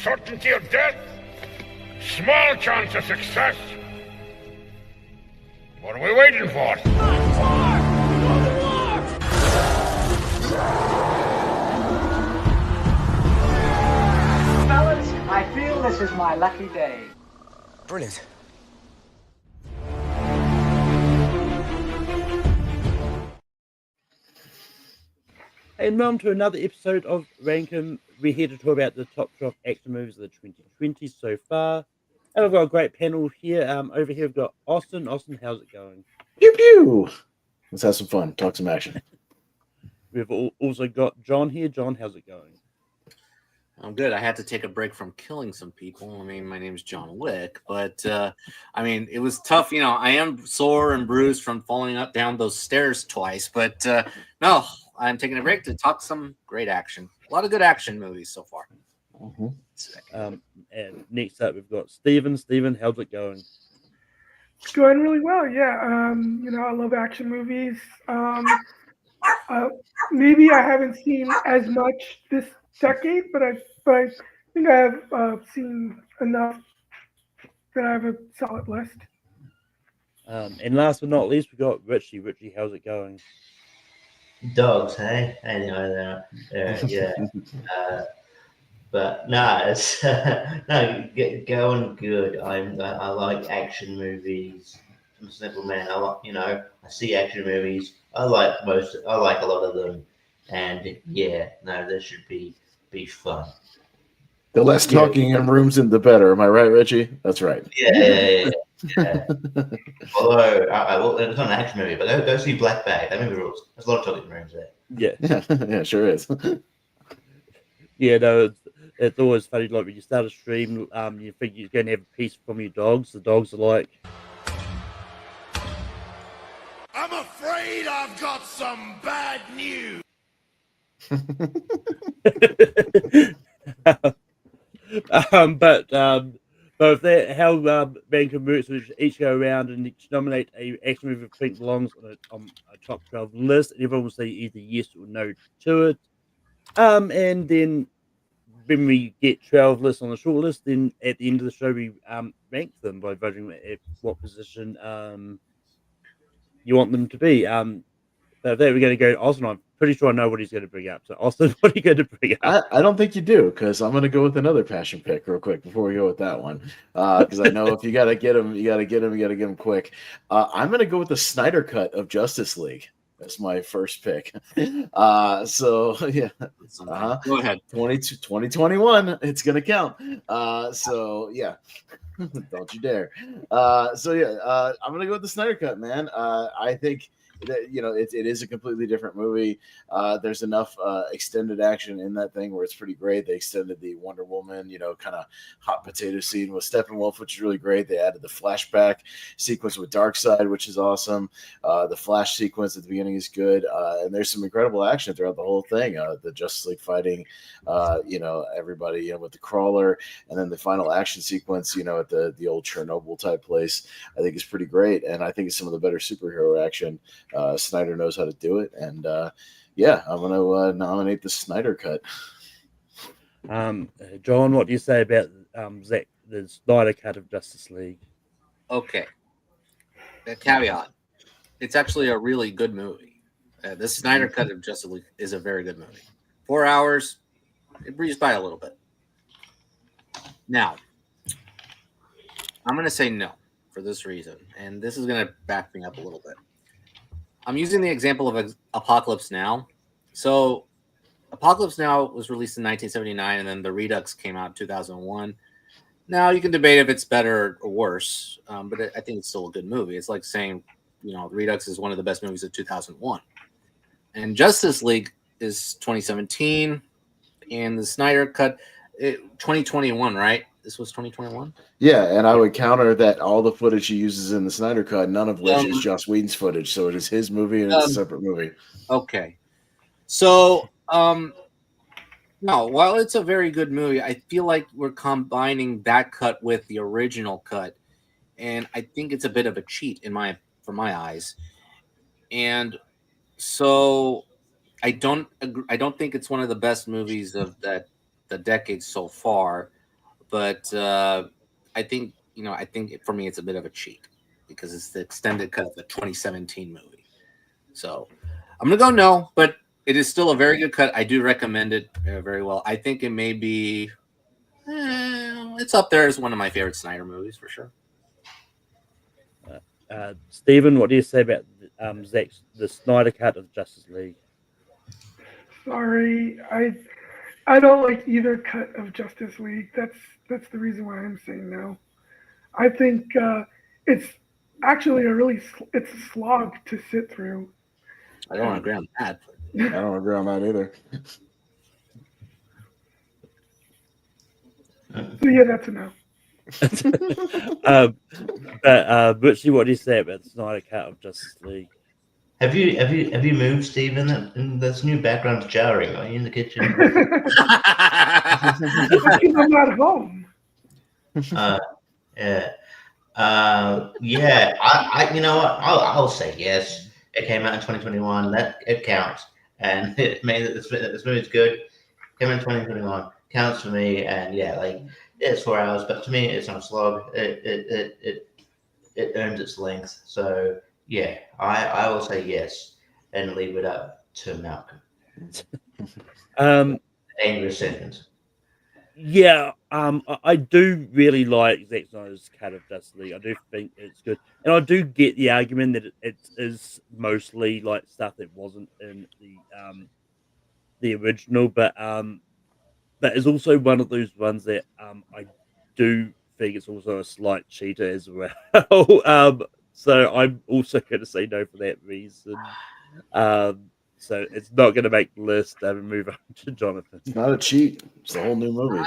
Certainty of death, small chance of success. What are we waiting for? Fellas, I feel this is my lucky day. Brilliant. And welcome to another episode of Rankin. We're here to talk about the top 12 action movies of the 2020s so far. And I've got a great panel here. Over here we've got Austin. Austin, how's it going? Pew pew. Let's have some fun. Talk some action. We've also got John here. John, how's it going? I'm good. I had to take a break from killing some people. I mean, my name's John Wick, but it was tough. You know, I am sore and bruised from falling up down those stairs twice, but no, I'm taking a break to talk some great action. A lot of good action movies so far. Mm-hmm. And next up, we've got Steven. Steven, how's it going? It's going really well, yeah. I love action movies. Maybe I haven't seen as much this decade, but I think I have seen enough that I have a solid list. And last but not least, we've got Richie. Richie, how's it going? Dogs, hey? Anyway, yeah. But no, it's going good. I like action movies. I'm a simple man. I see action movies. I like a lot of them, and this should be fun. The less talking in rooms, the better. Am I right, Richie? That's right. Yeah. Although, it's not an action movie, but go see Black Bag. That movie rules. There's a lot of talking in rooms there. Yeah, sure is. Yeah, no, it's always funny. Like when you start a stream, you think you're going to have a piece from your dogs. The dogs are like, I'm afraid I've got some bad news. But if that how Rankin works, we each go around and each nominate a action movie we think belongs on a top 12 list, and everyone will say either yes or no to it. And then when we get 12 lists on the short list, then at the end of the show we rank them by voting at what position you want them to be. But there we're going to go to Austin. I'm pretty sure I know what he's going to bring up. So Austin, what are you going to bring up? I don't think you do, because I'm going to go with another passion pick real quick before we go with that one. Because I know if you got to get him, you got to get him quick. I'm going to go with the Snyder cut of Justice League. That's my first pick. So yeah. Go ahead. 2021. It's going to count. So yeah. Don't you dare. I'm going to go with the Snyder cut, man. I think it is a completely different movie. There's enough extended action in that thing where it's pretty great. They extended the Wonder Woman, kind of hot potato scene with Steppenwolf, which is really great. They added the flashback sequence with Darkseid, which is awesome. The Flash sequence at the beginning is good, and there's some incredible action throughout the whole thing. The Justice League fighting, everybody, with the crawler, and then the final action sequence, at the old Chernobyl type place, I think is pretty great, and I think it's some of the better superhero action. Snyder knows how to do it, and I'm going to nominate the Snyder cut. John, what do you say about the Snyder cut of Justice League? Okay. A caveat: it's actually a really good movie. The Snyder cut of Justice League is a very good movie. 4 hours, it breezed by a little bit. Now, I'm going to say no for this reason, and this is going to back me up a little bit. I'm using the example of Apocalypse Now. So Apocalypse Now was released in 1979, and then The Redux came out in 2001. Now, you can debate if it's better or worse, but I think it's still a good movie. It's like saying, Redux is one of the best movies of 2001. And Justice League is 2017, and the Snyder Cut, 2021, right? This was 2021? Yeah, and I would counter that all the footage he uses in the Snyder Cut, none of which is Joss Whedon's footage. So it is his movie, and it's a separate movie. Okay. So, no, while it's a very good movie, I feel like we're combining that cut with the original cut. And I think it's a bit of a cheat from my eyes. And so I don't think it's one of the best movies of the decade so far. but I think for me it's a bit of a cheat because it's the extended cut of the 2017 movie. So I'm gonna go no, but it is still a very good cut. I do recommend it very well. I think it may be it's up there as one of my favorite Snyder movies for sure. Stephen, what do you say about the Snyder cut of Justice League? Sorry, I don't like either cut of Justice League. That's the reason why I'm saying no. I think it's actually it's a slog to sit through. I don't agree on that. I don't agree on that either. So yeah, that's a no. But Butchie, what do you say about the Snyder cut of Justice League? Have you moved, Stephen? This new background's jarring. Are you in the kitchen? I'm not home. Yeah. Yeah. I you know what? I'll say yes. It came out in 2021. That it counts, and it made this movie's good. Came out in 2021. Counts for me, and yeah, like it's 4 hours, but to me, it's not a slog. It earns its length. So yeah, I will say yes and leave it up to Malcolm. Dangerous sentence. Yeah, I do really like Zack Snyder's cut of Justice League. I do think it's good, and I do get the argument that it is mostly like stuff that wasn't in the original, but it's also one of those ones that I do think it's also a slight cheater as well. So I'm also going to say no for that reason. So it's not going to make the list. And move on to Jonathan. It's not a cheat. It's a whole new movie.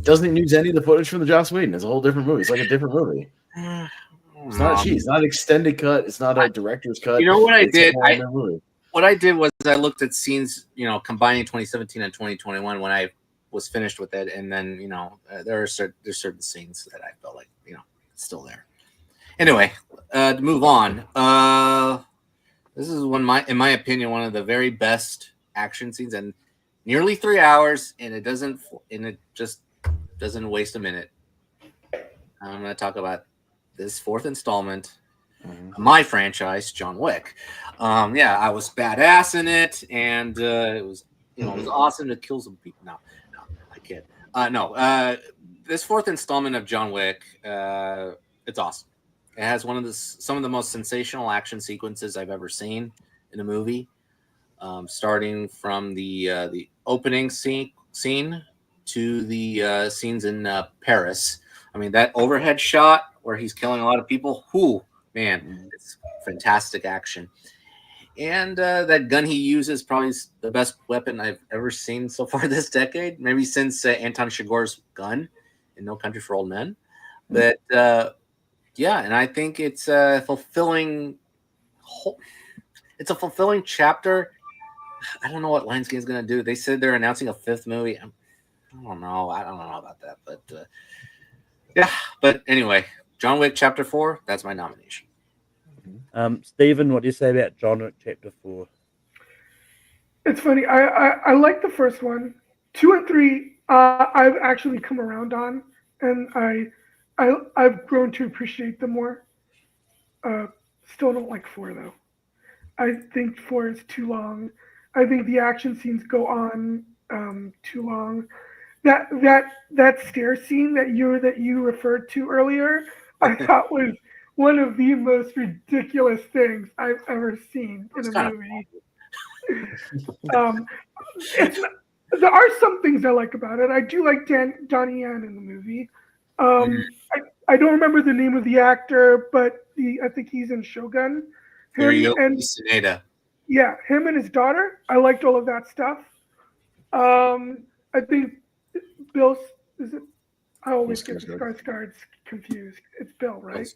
Doesn't use any of the footage from the Joss Whedon. It's a whole different movie. It's like a different movie. It's not a cheat. It's not an extended cut. It's not a director's cut. You know what It's a whole new movie. What I did was I looked at scenes, combining 2017 and 2021 when I was finished with it, and then there's certain scenes that I felt like still there. Anyway, to move on, this is in my opinion, one of the very best action scenes, and nearly 3 hours, and it just doesn't waste a minute. I'm going to talk about this fourth installment. My franchise, John Wick. I was badass in it, and it was awesome to kill some people. No, I kid. This fourth installment of John Wick, it's awesome. It has some of the most sensational action sequences I've ever seen in a movie, starting from the opening scene to the scenes in Paris. I mean, that overhead shot where he's killing a lot of people. Man, it's fantastic action. And that gun he uses probably is the best weapon I've ever seen so far this decade, maybe since Anton Chigurh's gun in No Country for Old Men. But and I think it's a fulfilling chapter. I don't know what Lionsgate is going to do. They said they're announcing a fifth movie. I don't know about that, but But anyway, John Wick Chapter 4, that's my nomination. Stephen, what do you say about John Wick Chapter 4? It's funny. I like the first one. 2 and 3, I've actually come around on, and I've grown to appreciate them more. Still don't like 4 though. I think 4 is too long. I think the action scenes go on too long. That stair scene that you referred to earlier, I thought was one of the most ridiculous things I've ever seen in a movie. There are some things I like about it. I do like Donnie Yen in the movie. I don't remember the name of the actor, but I think he's in Shogun. There you go, Saneda. Yeah, him and his daughter. I liked all of that stuff. I think Bill, is it? I always get the Skarsgård confused. It's Bill, right?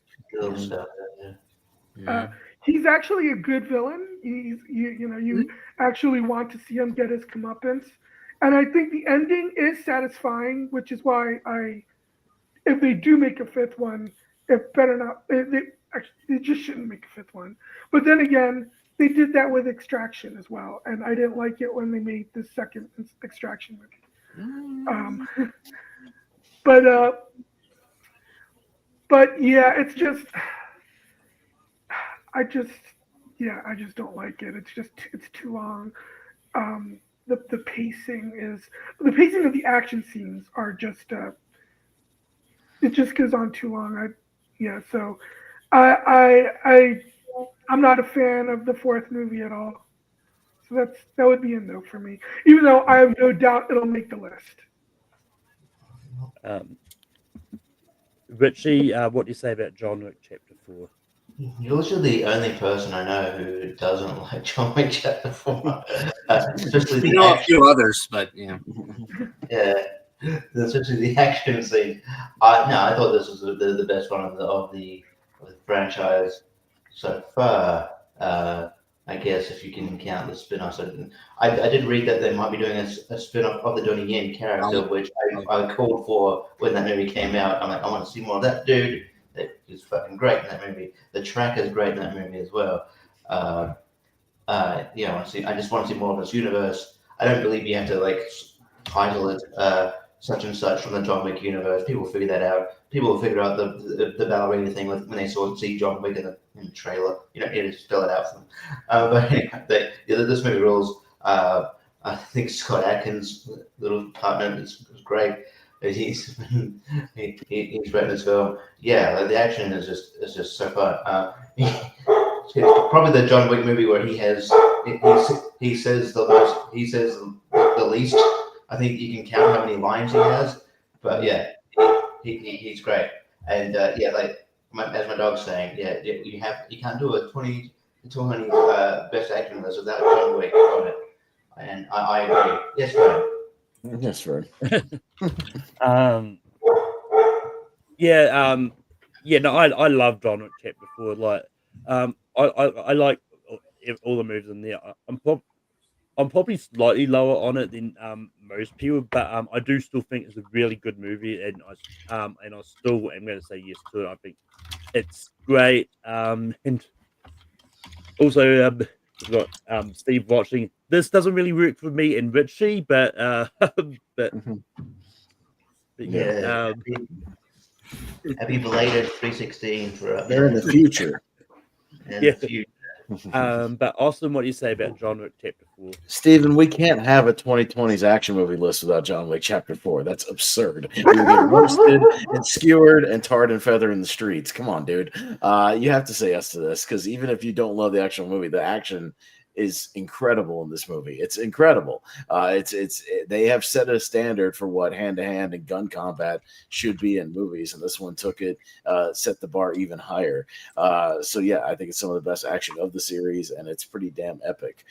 He's actually a good villain. You actually want to see him get his comeuppance, and I think the ending is satisfying, which is why if they do make a fifth one, it better not. They just shouldn't make a fifth one. But then again, they did that with Extraction as well, and I didn't like it when they made the second Extraction movie. Um, but yeah, it's just I just don't like it. It's too long. The pacing of the action scenes are just it just goes on too long. So I'm not a fan of the fourth movie at all. So that would be a no for me. Even though I have no doubt it'll make the list. Richie, what do you say about John Wick Chapter 4? You're literally the only person I know who doesn't like John Wick Chapter 4. Especially the a action. few others, but yeah. Yeah, especially the action scene. I thought this was the best one of the franchise so far. I guess if you can count the spin-offs. I did read that they might be doing a spin-off of the Donnie Yen character, which I called for when that movie came out. I'm like, I want to see more of that dude. That is fucking great in that movie. The track is great in that movie as well. I just want to see more of this universe. I don't believe you have to title it such and such from the John Wick universe. People figure that out. People will figure out the ballerina thing when they see John Wick in the trailer. You don't need to spell it out for them. But anyway, this movie rules. I think Scott Adkins' little partner is great. He's great in this film. Yeah, the action is just so fun. It's probably the John Wick movie where he says the least. I think you can count how many lines he has, but yeah, he's great. And as my dog's saying, you can't do a 20 best acting list without John Wick on it. And I agree. Yes, Fern. Yes, Fern. I love John Wick Chapter 4. I like all the moves in there. I'm probably slightly lower on it than most people, but I do still think it's a really good movie, and I still am going to say yes to it. I think it's great. And also we've got Steve watching. This doesn't really work for me and Richie, but yeah. Happy belated 316 for They're in the future. Yeah. But Austin, what do you say about John Wick Chapter 4? Steven, we can't have a 2020's action movie list without John Wick Chapter 4. That's absurd. You'll get roasted and skewered and tarred and feathered in the streets. Come on, dude. You have to say yes to this, because even if you don't love the actual movie, the action is incredible in this movie. It's incredible. They have set a standard for what hand-to-hand and gun combat should be in movies, and this one took it, set the bar even higher. So yeah, I think it's some of the best action of the series, and it's pretty damn epic.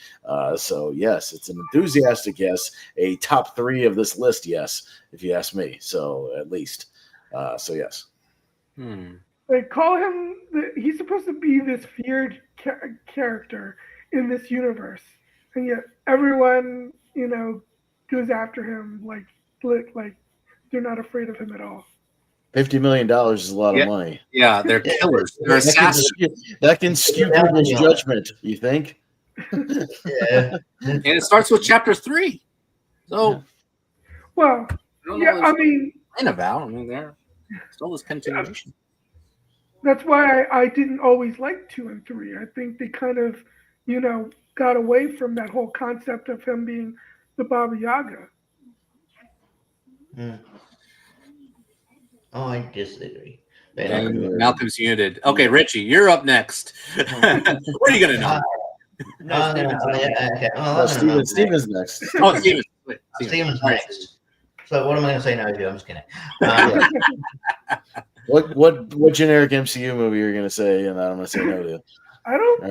So yes, it's an enthusiastic yes, a top 3 of this list, yes, if you ask me. So at least, so yes. They call him. He's supposed to be this feared character in this universe, and yet everyone, goes after him like they're not afraid of him at all. $50 million is a lot of money. Yeah, they're killers. They're assassins. That can skew people's judgment, you think? Yeah. And it starts with Chapter 3. So, Well, I mean, there still is continuation. That's why I didn't always like 2 and 3. I think they kind of, got away from that whole concept of him being the Baba Yaga. Oh, I disagree. Malcolm's muted. Okay, Richie, you're up next. What are you going to know? Steven's next. Oh, Steven's. Steven's next. So what am I going to say no to? I'm just kidding. What generic MCU movie are you going to say, and I'm going to say no to? I don't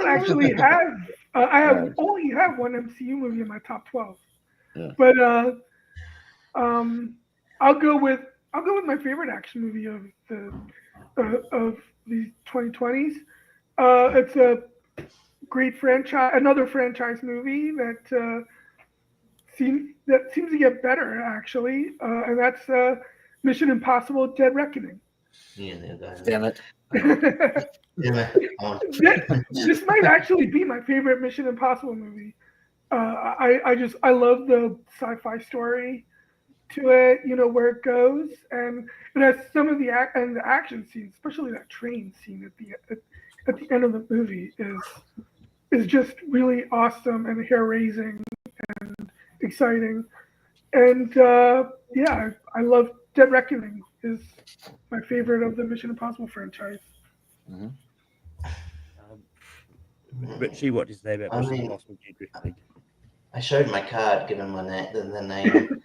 actually have. Only have one MCU movie in my top 12. Yeah. But I'll go with my favorite action movie of the 2020s. It's a great franchise, another franchise movie that seems to get better actually, and that's Mission Impossible: Dead Reckoning. Damn it. This might actually be my favorite Mission Impossible movie. I love the sci-fi story to it, where it goes, and it has some of the action scenes, especially that train scene at the end of the movie is just really awesome and hair raising and exciting. And yeah, I love Dead Reckoning is my favorite of the Mission Impossible franchise. Mhm. Richie, what do you say about I Mission mean, Impossible Dead Reckoning? I showed my card, given my the name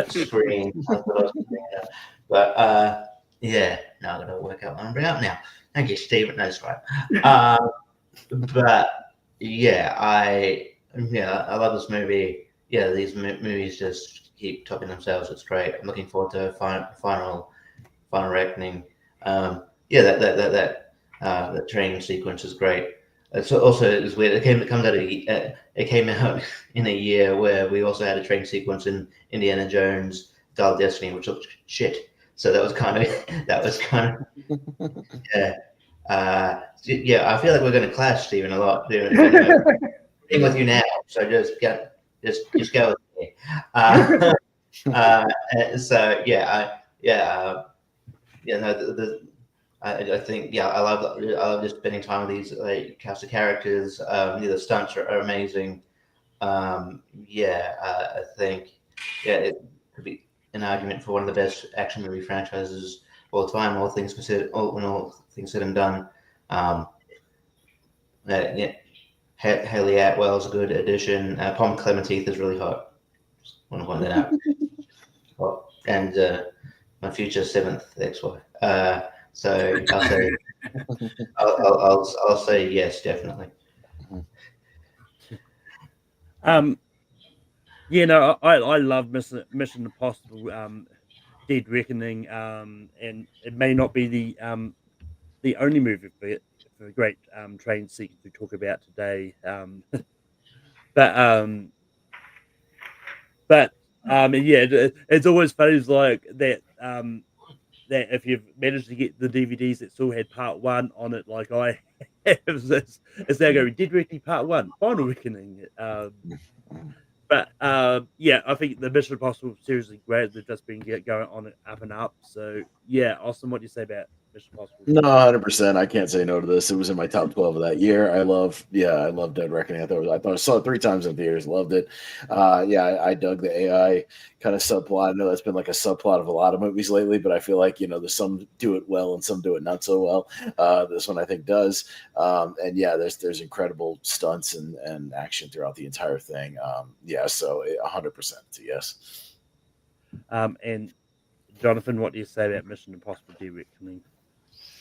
screen. I thought I was gonna bring it up. But yeah, now I gotta work out what I'm bringing up now. Thank you, Steve. No, it's right. But yeah, I love this movie. Yeah, these movies just keep topping themselves. It's great. I'm looking forward to final reckoning. Yeah, that training sequence is great. It's also it's weird. It came out in a year where we also had a train sequence in Indiana Jones, Dial of Destiny, which looked shit. So that was kind of yeah. Yeah, I feel like we're going to clash, Stephen, a lot. Being with you now, so just go with me. So no, I think I love just spending time with these cast of characters. The stunts are amazing. I think it could be an argument for one of the best action movie franchises of all time. All things considered, when all things said and done. Haley Atwell's a good addition. Pom Clementeith is really hot. Just want to point that out. And my future seventh ex-wife. So I'll say, I'll say yes, definitely. I love Mission Impossible Dead Reckoning, and it may not be the only movie for the great train sequence we talk about today. But it's always funny like that. That if you've managed to get the DVDs that still had part one on it, like I have, it's now going Dead Reckoning Part One, Final Reckoning. But I think the Mission Impossible series is great. They've just been going on up and up. So yeah, Austin, what do you say about Mission Impossible? No, 100%. I can't say no to this. It was in my top 12 of that year. I love Dead Reckoning. I thought I saw it 3 times in theaters. Loved it. I dug the AI kind of subplot. I know that's been like a subplot of a lot of movies lately, but I feel like there's some do it well and some do it not so well. This one I think does. There's incredible stunts and action throughout the entire thing. So 100% yes. And Jonathan, what do you say about Mission Impossible Dead Reckoning?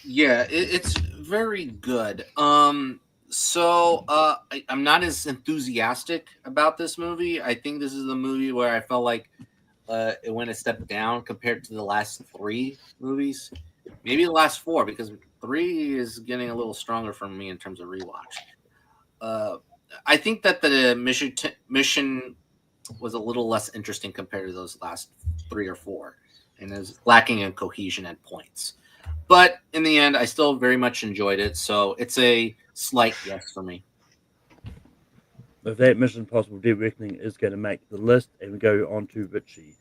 Yeah, it's very good. I'm not as enthusiastic about this movie. I think this is the movie where I felt like it went a step down compared to the last 3 movies, maybe the last 4, because 3 is getting a little stronger for me in terms of rewatch. I think that the mission was a little less interesting compared to those last 3 or 4, and is lacking in cohesion at points. But in the end, I still very much enjoyed it, so it's a slight yes for me. With that, Mission Impossible Dead Reckoning is going to make the list, and we go on to Richie.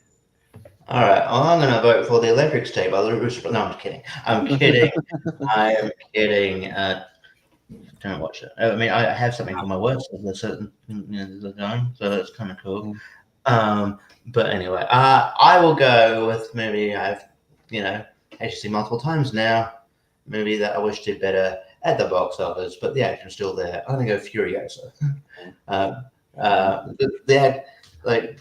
All right, well, I'm going to vote for the electric tape. No, I'm just kidding. I'm kidding. I am kidding. Don't watch it. I mean, I have something for my work, so there's certain so that's kind of cool. But anyway, I will go with movie I've actually seen multiple times now. Movie that I wish did better at the box office, but the action's still there. I'm gonna go Furiosa. They had I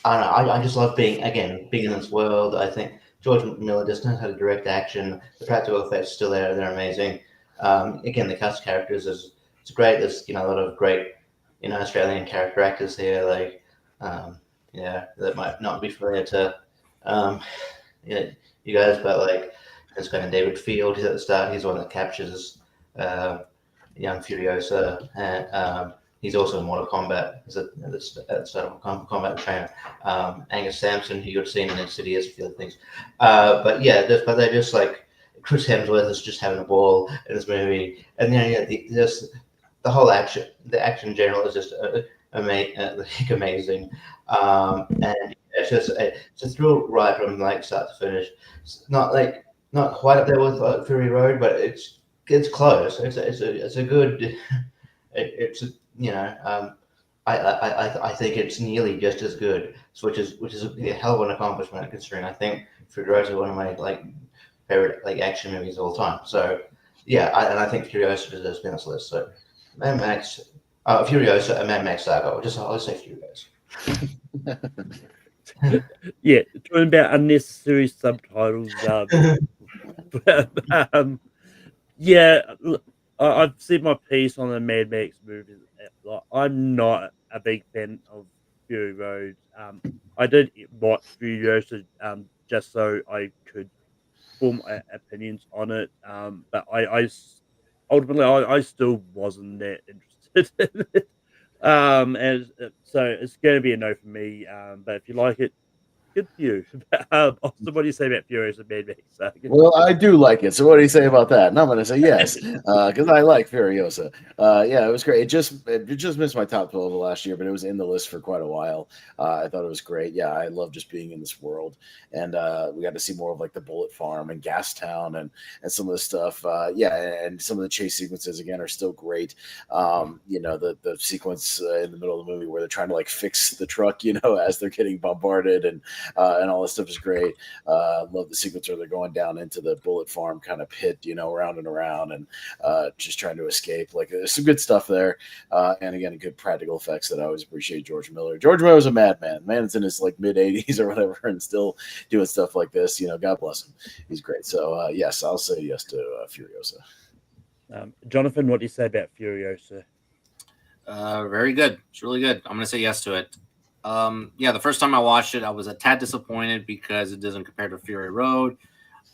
don't know. I just love being in this world. I think George Miller just knows how to direct action. The practical effects are still there; they're amazing. Again, the cast of characters it's great. There's a lot of great Australian character actors here. That might not be familiar to you guys, but there's kind of David Field. He's at the start. He's the one that captures young Furiosa, and he's also in Mortal Kombat. He's at the start of Combat Trainer. Angus Sampson, who you've seen in Insidious, a few other things. But they're just Chris Hemsworth is just having a ball in this movie, and the whole action, the action in general is just amazing. And it's a thrill right from like start to finish. It's not quite up there with like Fury Road, but it's close. It's a good. It's a, you know I think it's nearly just as good, so which is a hell of an accomplishment considering I think Fury Road is one of my like favorite like action movies of all time. So yeah, I think Furiosa deserves to be on this list. So Mad Max, Furiosa, and Mad Max Saga. I'll just say Furiosa. Yeah, talking about unnecessary subtitles. Yeah, I've said my piece on the Mad Max movies. Like, I'm not a big fan of Fury Road. I did watch Furiosa just so I could form opinions on it. But ultimately I still wasn't that interested in it. So it's going to be a no for me. But if you like it, good for you. Also, what do you say about Furious and Mad Max? Well, I do like it. So what do you say about that? And I'm going to say yes, because I like Furiosa. Yeah, it was great. It just missed my top 12 last year, but it was in the list for quite a while. I thought it was great. Yeah, I love just being in this world, and we got to see more of like the Bullet Farm and Gastown and some of the stuff. Yeah, and some of the chase sequences again are still great. The sequence in the middle of the movie where they're trying to like fix the truck, as they're getting bombarded and all this stuff is great. Love the sequence where they're going down into the Bullet Farm kind of pit, around and around and just trying to escape. Like there's some good stuff there. And again, good practical effects that I always appreciate George Miller. George Miller was a madman. Man, it's in his like mid 80s or whatever and still doing stuff like this. God bless him. He's great. So yes, I'll say yes to Furiosa. Jonathan, what do you say about Furiosa? Very good. It's really good. I'm going to say yes to it. The first time I watched it, I was a tad disappointed because it doesn't compare to Fury Road.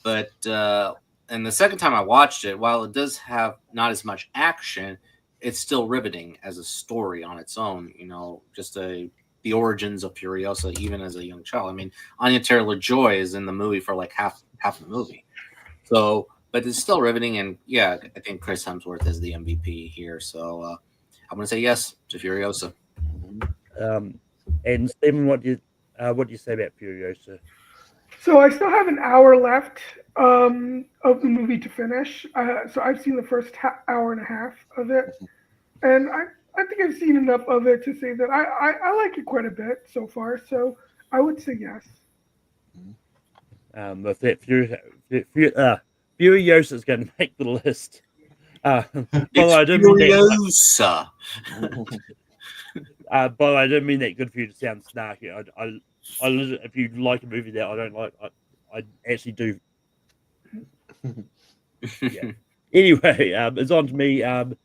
But and the second time I watched it, while it does have not as much action, it's still riveting as a story on its own. Just the origins of Furiosa, even as a young child. I mean, Anya Taylor-Joy is in the movie for like half the movie. So, but it's still riveting. And yeah, I think Chris Hemsworth is the MVP here. So I'm going to say yes to Furiosa. And Stephen, what do you say about Furiosa? So I still have an hour left of the movie to finish. So I've seen the first hour and a half of it, and I think I've seen enough of it to say that I like it quite a bit so far. So I would say yes. With that, Furiosa is going to make the list. Furiosa. But I don't mean that good for you to sound snarky. I if you like a movie that I don't like, I actually do. Yeah. Anyway, it's on to me, and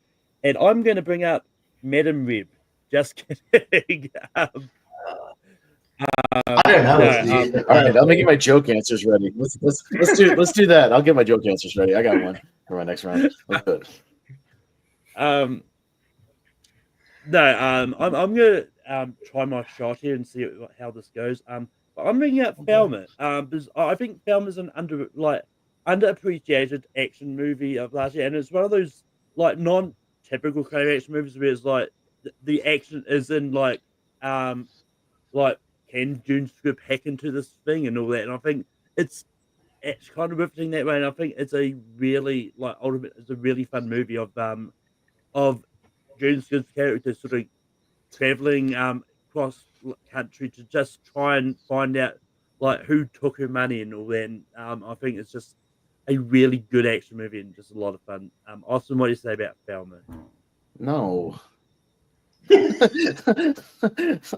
I'm going to bring up Madam Rib. Just kidding. I don't know. All right, let me get my joke answers ready. Let's do that. I'll get my joke answers ready. I got one for my next round. Let's do it. I'm gonna try my shot here and see how this goes. But I'm bringing up Thelma, because I think Thelma's an underappreciated action movie of last year, and it's one of those like non-typical kind of action movies where it's like the action is in like can June script hack into this thing and all that, and I think it's kind of riveting that way, and I think it's a really it's a really fun movie of June Squibb's character sort of traveling across country to just try and find out like who took her money and all that. And I think it's just a really good action movie and just a lot of fun. Austin, what do you say about Thelma? No.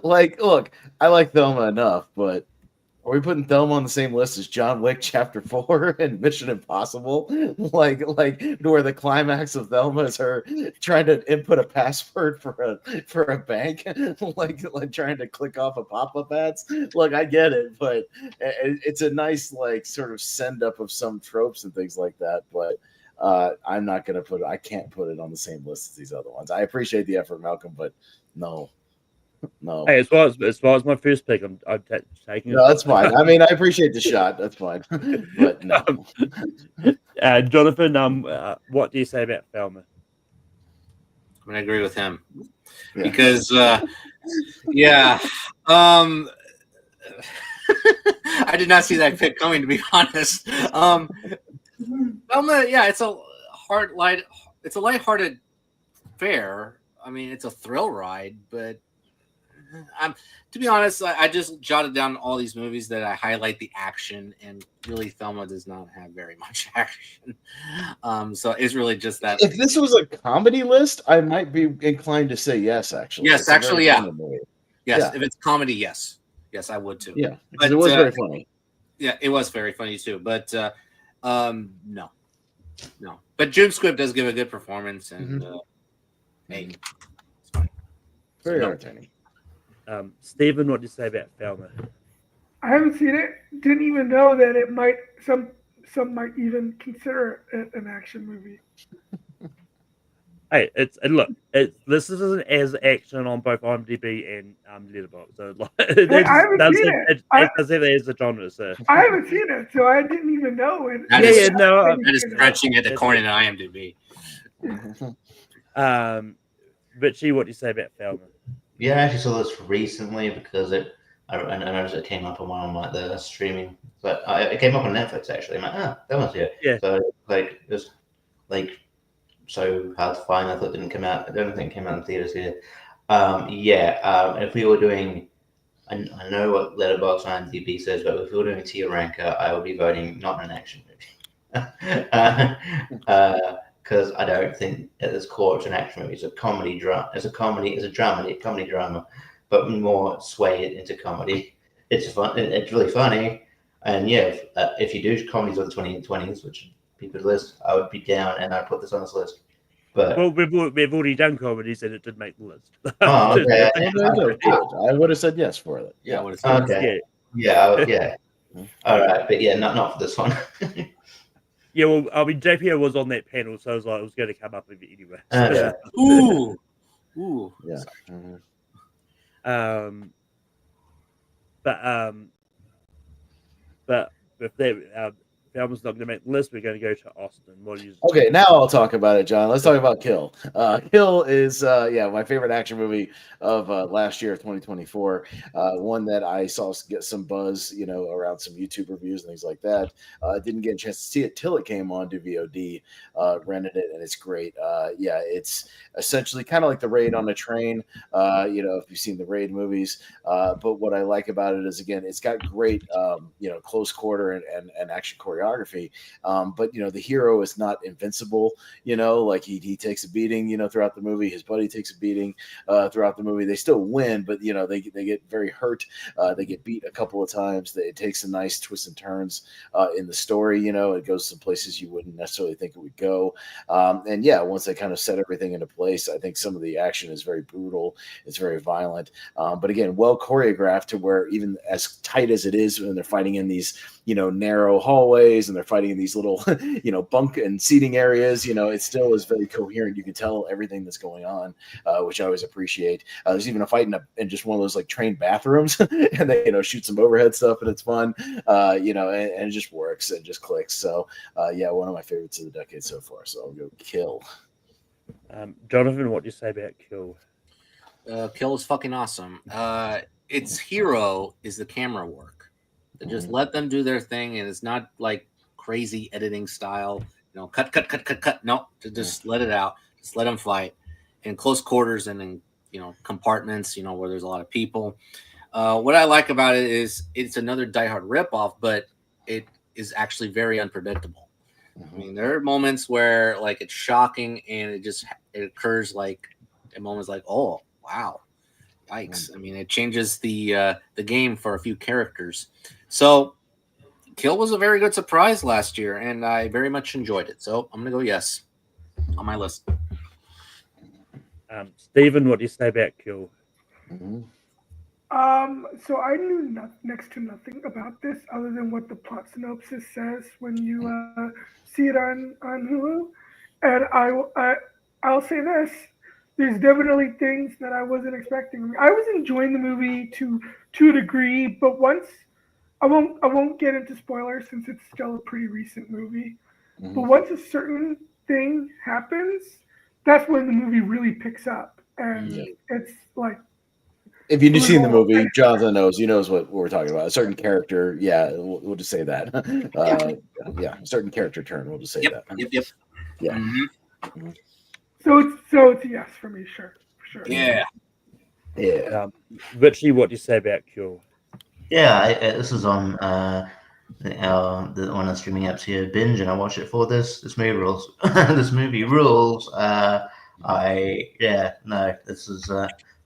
Look, I like Thelma enough, but are we putting Thelma on the same list as John Wick Chapter 4 and Mission Impossible? Like where the climax of Thelma is her trying to input a password for a bank, like trying to click off a pop-up ads. Look, I get it, but it's a nice like sort of send up of some tropes and things like that. But I'm not gonna I can't put it on the same list as these other ones. I appreciate the effort, Malcolm, but no. No. Hey, as far as my first pick, I'm taking. No, that's fine. I mean, I appreciate the shot. That's fine, but no. Jonathan, what do you say about Thelma? I'm gonna agree with him Yeah. because, yeah, I did not see that pick coming, to be honest. Velma, yeah, it's a lighthearted fare. I mean, it's a thrill ride, but to be honest, I just jotted down all these movies that I highlight the action, and really, Thelma does not have very much action. So it's really just that. If this was a comedy list, I might be inclined to say yes. Actually, Yes, It's a very actually, yeah. funny movie. Yes, Yeah. if it's comedy, yes, I would too. Yeah, because But it was very funny. yeah, it was very funny too. But no. But June Squibb does give a good performance, and hey, it's funny. Very no. entertaining. Stephen, what do you say about Thelma? I haven't seen it. Didn't even know that it might some might even consider it an action movie. Hey, this isn't as action on both IMDb and Letterboxd, so like, Hey, I haven't seen it. it does have it as a genre. So I haven't seen it, so I didn't even know it. That Yeah, is- no, That is stretching it according to IMDb. Richie, what do you say about Thelma? Yeah, I actually saw this recently because I noticed it came up on one of like the streaming, but it came up on Netflix actually. I'm like, that one's here. Yeah. So like it was like so hard to find. I thought it didn't come out. I don't think it came out in theaters here. If we were doing, I know what Letterboxd and IMDb says, but if we were doing tier ranker, I would be voting not an action movie. Because I don't think at its core it's an action movie. It's a comedy drama. It's a comedy drama, but more sway it into comedy. It's fun. It's really funny, and yeah, if you do comedies of the 2020s, which people list, I would be down, and I'd put this on this list. But Well, we've already done comedies, and it did make the list. oh, okay. I would have said yes for it. Yeah, I Yeah. would have said Okay. Yeah. All right, but yeah, not for this one. Yeah, well, I mean, JPO was on that panel, so I was like, it was going to come up with it anyway. Okay. Ooh. Yeah. But if that Thelma's not going to make the list, we're going to go to Austin. What do you? Okay, now I'll talk about it, John. Let's talk about Kill. Kill is my favorite action movie of last year of 2024. One that I saw get some buzz, around some YouTube reviews and things like that. Didn't get a chance to see it till it came on to VOD. Rented it, and it's great. It's essentially kind of like The Raid on a train. If you've seen the Raid movies. But what I like about it is, again, it's got great close quarter and action choreography. But the hero is not invincible. Like he takes a beating. Throughout the movie, his buddy takes a beating. Throughout the movie, they still win, but they get very hurt. They get beat a couple of times. It takes some nice twists and turns in the story. It goes some places you wouldn't necessarily think it would go. Once they kind of set everything into place, I think some of the action is very brutal. It's very violent. But again, well choreographed to where even as tight as it is when they're fighting in these narrow hallways and they're fighting in these little bunk and seating areas, it still is very coherent. You can tell everything that's going on, which I always appreciate. There's even a fight in just one of those like train bathrooms and they shoot some overhead stuff, and it's fun, and it just works and just clicks. So one of my favorites of the decade so far. So I'll go Kill. Jonathan, what do you say about Kill? Kill is fucking awesome. Its hero is the camera work. Just let them do their thing, and it's not like crazy editing style. Cut. No, just let it out. Just let them fight in close quarters and in compartments. Where there's a lot of people. What I like about it is it's another Die Hard ripoff, but it is actually very unpredictable. I mean, there are moments where like it's shocking, and it occurs like at moments like, oh wow, yikes! I mean, it changes the game for a few characters. So, Kill was a very good surprise last year, and I very much enjoyed it. So, I'm gonna go yes on my list. Stephen, what do you say about Kill? So I knew next to nothing about this other than what the plot synopsis says when you see it on Hulu, and I'll say this: there's definitely things that I wasn't expecting. I mean, I was enjoying the movie to a degree, but once I won't get into spoilers since it's still a pretty recent movie. But once a certain thing happens, that's when the movie really picks up, and Yeah. it's like If you've seen the brutal. movie, Jonathan knows. He knows what we're talking about. A certain character. Yeah, we'll just say that. Yeah, a certain character turn. We'll just say that. Yep. Yeah. Mhm. So it's a yes for me, sure, for sure. Yeah. Yeah. Richie, what do you say about Cure? Yeah, this is on the one of the streaming apps here, Binge, and I watched it for this. This movie rules. This movie rules. No, this is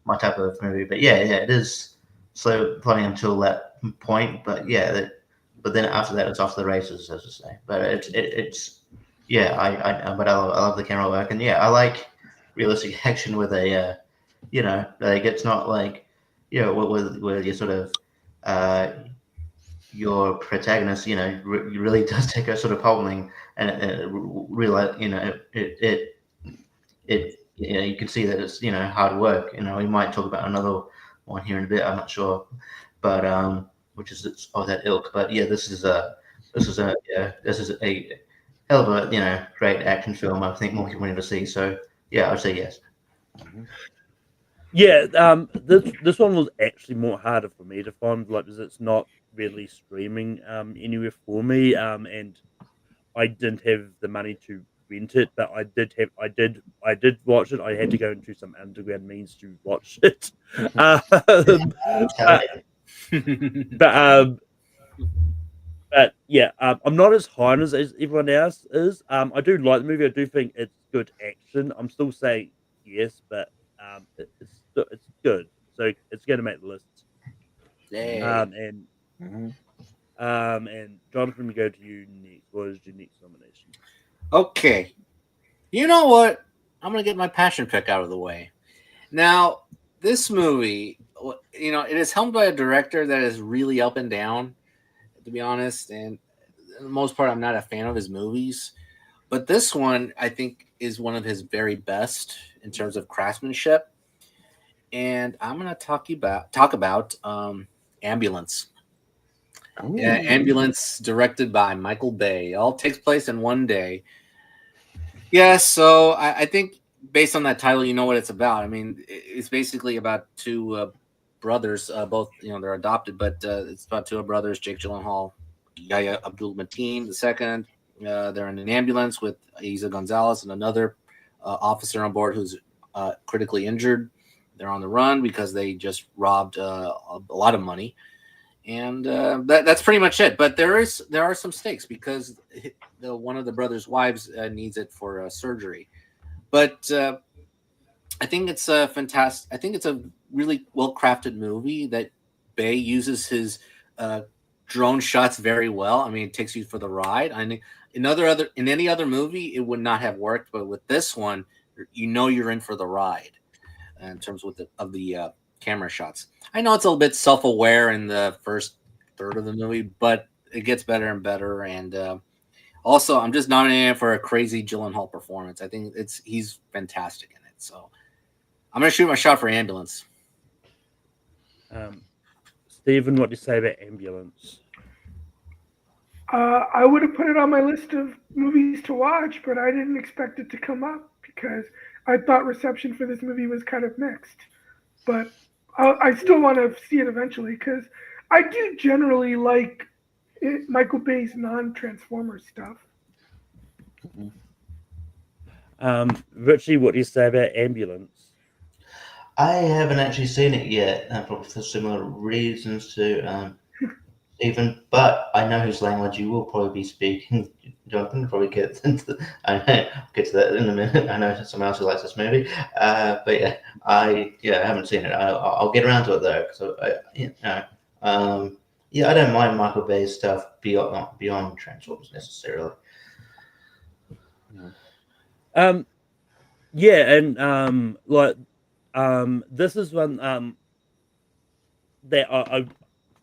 my type of movie. But yeah, it is slow playing until that point. But yeah, but then after that, it's off the races, as to say. But it's yeah, but I love the camera work, and yeah, I like realistic action with a like it's not like where you sort of your protagonist, really does take a sort of pummeling, and realize, you can see that it's hard work. We might talk about another one here in a bit. I'm not sure, but which is of that ilk. But yeah, this is a hell of a great action film. I think more people need to see. So yeah, I'd say yes. Yeah, this one was actually more harder for me to find, like, because it's not really streaming anywhere for me, and I didn't have the money to rent it, but I did watch it. I had to go into some underground means to watch it. But, but but yeah, I'm not as high as everyone else is. I do like the movie. I do think it's good action. I'm still saying yes, but it's good. So it's going to make the list. Yay. And Jonathan, we go to you next. What is your next nomination? Okay. You know what? I'm going to get my passion pick out of the way. Now, this movie, it is helmed by a director that is really up and down, to be honest. And for the most part, I'm not a fan of his movies. But this one, I think, is one of his very best in terms of craftsmanship. And I'm going to talk about Ambulance. Yeah, Ambulance, directed by Michael Bay. It all takes place in one day. Yeah, so I think based on that title, you know what it's about. I mean, it's basically about two brothers, both they're adopted, but it's about two brothers, Jake Gyllenhaal, Yahya Abdul-Mateen II. They're in an ambulance with Isa Gonzalez and another officer on board who's critically injured. They're on the run because they just robbed a lot of money. And that's pretty much it. But there are some stakes because one of the brothers' wives needs it for surgery. But I think it's a fantastic. I think it's a really well crafted movie that Bay uses his drone shots very well. I mean, it takes you for the ride. I mean, in any other movie, it would not have worked. But with this one, you're in for the ride in terms of the camera shots. I know it's a little bit self-aware in the first third of the movie, but it gets better and better. And also, I'm just nominated for a crazy Gyllenhaal performance. I think he's fantastic in it. So I'm going to shoot my shot for Ambulance. Stephen, what do you say about Ambulance? I would have put it on my list of movies to watch, but I didn't expect it to come up because I thought reception for this movie was kind of mixed. But I still want to see it eventually because I do generally like Michael Bay's non-Transformers stuff. Richie, what do you say about Ambulance? I haven't actually seen it yet, probably for similar reasons to Stephen, but I know whose language you will probably be speaking. Jonathan probably get into. I know, get to that in a minute. I know someone else who likes this movie, but yeah, I haven't seen it. I'll get around to it though. So I don't mind Michael Bay's stuff beyond Transformers necessarily. This is one that I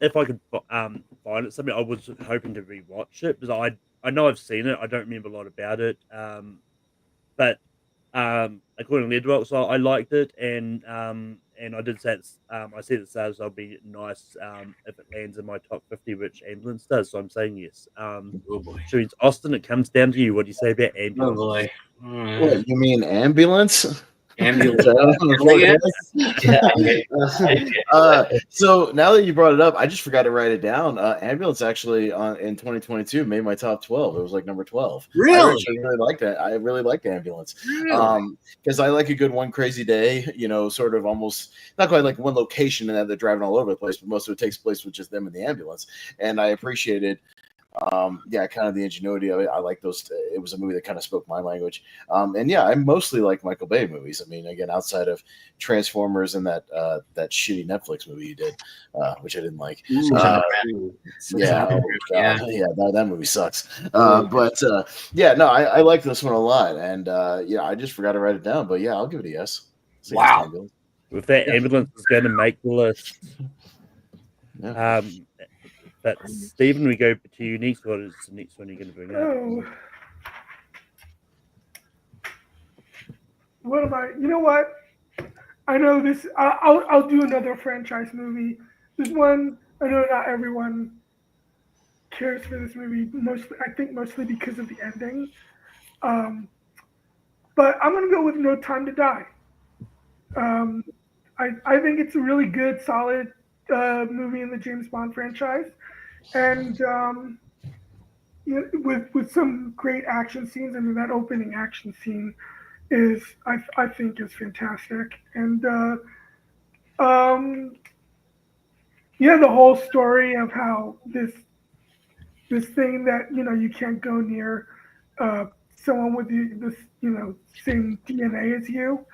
if I could find it something, I was hoping to rewatch it because I know I've seen it. I don't remember a lot about it. But according to Letterboxd, I liked it, and and I did say I said it says I'll be nice if it lands in my top 50, which ambulance does. So I'm saying yes. Oh boy. Austin, it comes down to you. What do you say about Oh ambulance? boy. What, you mean ambulance? Ambulance. So now that you brought it up, I just forgot to write it down. Ambulance actually in 2022 made my top 12. It was like number 12. Really? I actually really like that. I really like Ambulance. Really? Because I like a good one crazy day, sort of almost not quite like one location and that they're driving all over the place, but most of it takes place with just them in the ambulance. And I appreciated kind of the ingenuity of it. I like those. It was a movie that kind of spoke my language. And yeah, I mostly like Michael Bay movies. I mean, again, outside of Transformers and that shitty Netflix movie he did, which I didn't like. That movie sucks. I like this one a lot. And I just forgot to write it down. But yeah, I'll give it a yes. Wow. If that ambulance is going to make the list. Yeah. But Stephen, we go to you next. What is the next one you're going to bring up? Oh. What am I? You know what? I know this. I'll do another franchise movie. This one, I know not everyone cares for this movie. Mostly because of the ending. But I'm gonna go with No Time to Die. I think it's a really good, solid movie in the James Bond franchise, and with some great action scenes. I mean, that opening action scene is I think is fantastic, and the whole story of how this thing that you can't go near someone with this same DNA as you.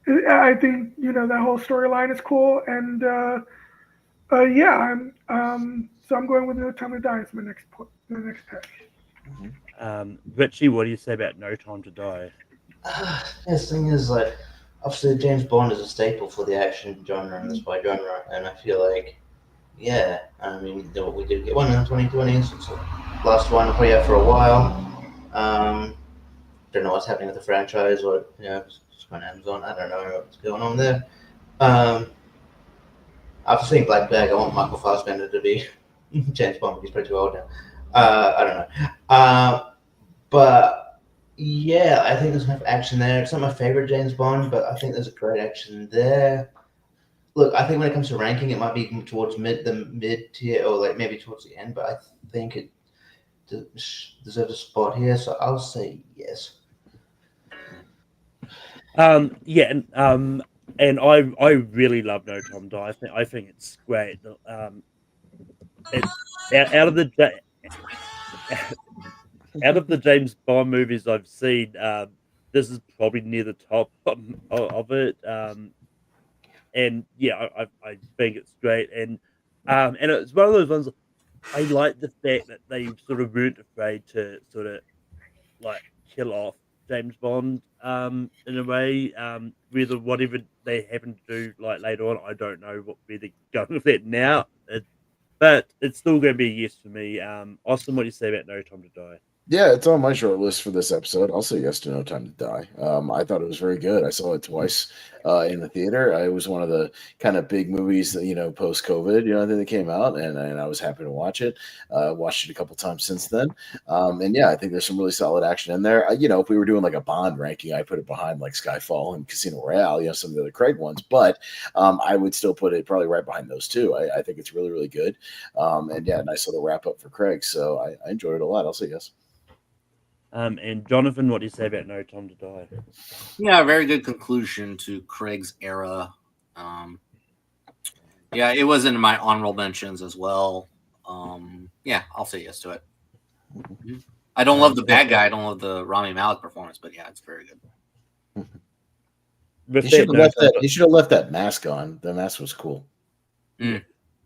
I think that whole storyline is cool, and so I'm going with No Time to Die as my next pick. Richie, what do you say about No Time to Die? The thing is, like, obviously James Bond is a staple for the action genre and the spy genre, and I feel like, I mean, we did get one in the 2020s. It's the last one we'll probably have for a while. Don't know what's happening with the franchise, or it's on Amazon. I don't know what's going on there. After seeing Black Bag, I want Michael Fassbender to be James Bond. He's pretty too old now. I don't know. But yeah, I think there's enough action there. It's not my favorite James Bond, but I think there's a great action there. Look, I think when it comes to ranking, it might be towards the mid tier, or like maybe towards the end. But I think it deserves a spot here, so I'll say yes. And I really love No Time to Die. I think it's great. It's out of the James Bond movies I've seen, this is probably near the top of it. And yeah, I think it's great, and it's one of those ones. I like the fact that they sort of weren't afraid to sort of like kill off James Bond in a way. Whether whatever they happen to do like later on, I don't know where they're going with that now. But it's still going to be a yes for me. Austin, what do you say about No Time to Die? Yeah, it's on my short list for this episode. I'll say yes to No Time to Die. I thought it was very good. I saw it twice in the theater. It was one of the kind of big movies that, post-COVID, that came out, and I was happy to watch it. Watched it a couple times since then. And yeah, I think there's some really solid action in there. If we were doing like a Bond ranking, I put it behind like Skyfall and Casino Royale, some of the other Craig ones, but I would still put it probably right behind those two. I think it's really, really good. And yeah, nice little wrap up for Craig. So I enjoyed it a lot. I'll say yes. And Jonathan, what do you say about No Time to Die? Yeah, a very good conclusion to Craig's era. It was in my honorable mentions as well. I'll say yes to it. I don't love the bad guy. I don't love the Rami Malek performance, but yeah, it's very good. He should have left that mask on. The mask was cool. That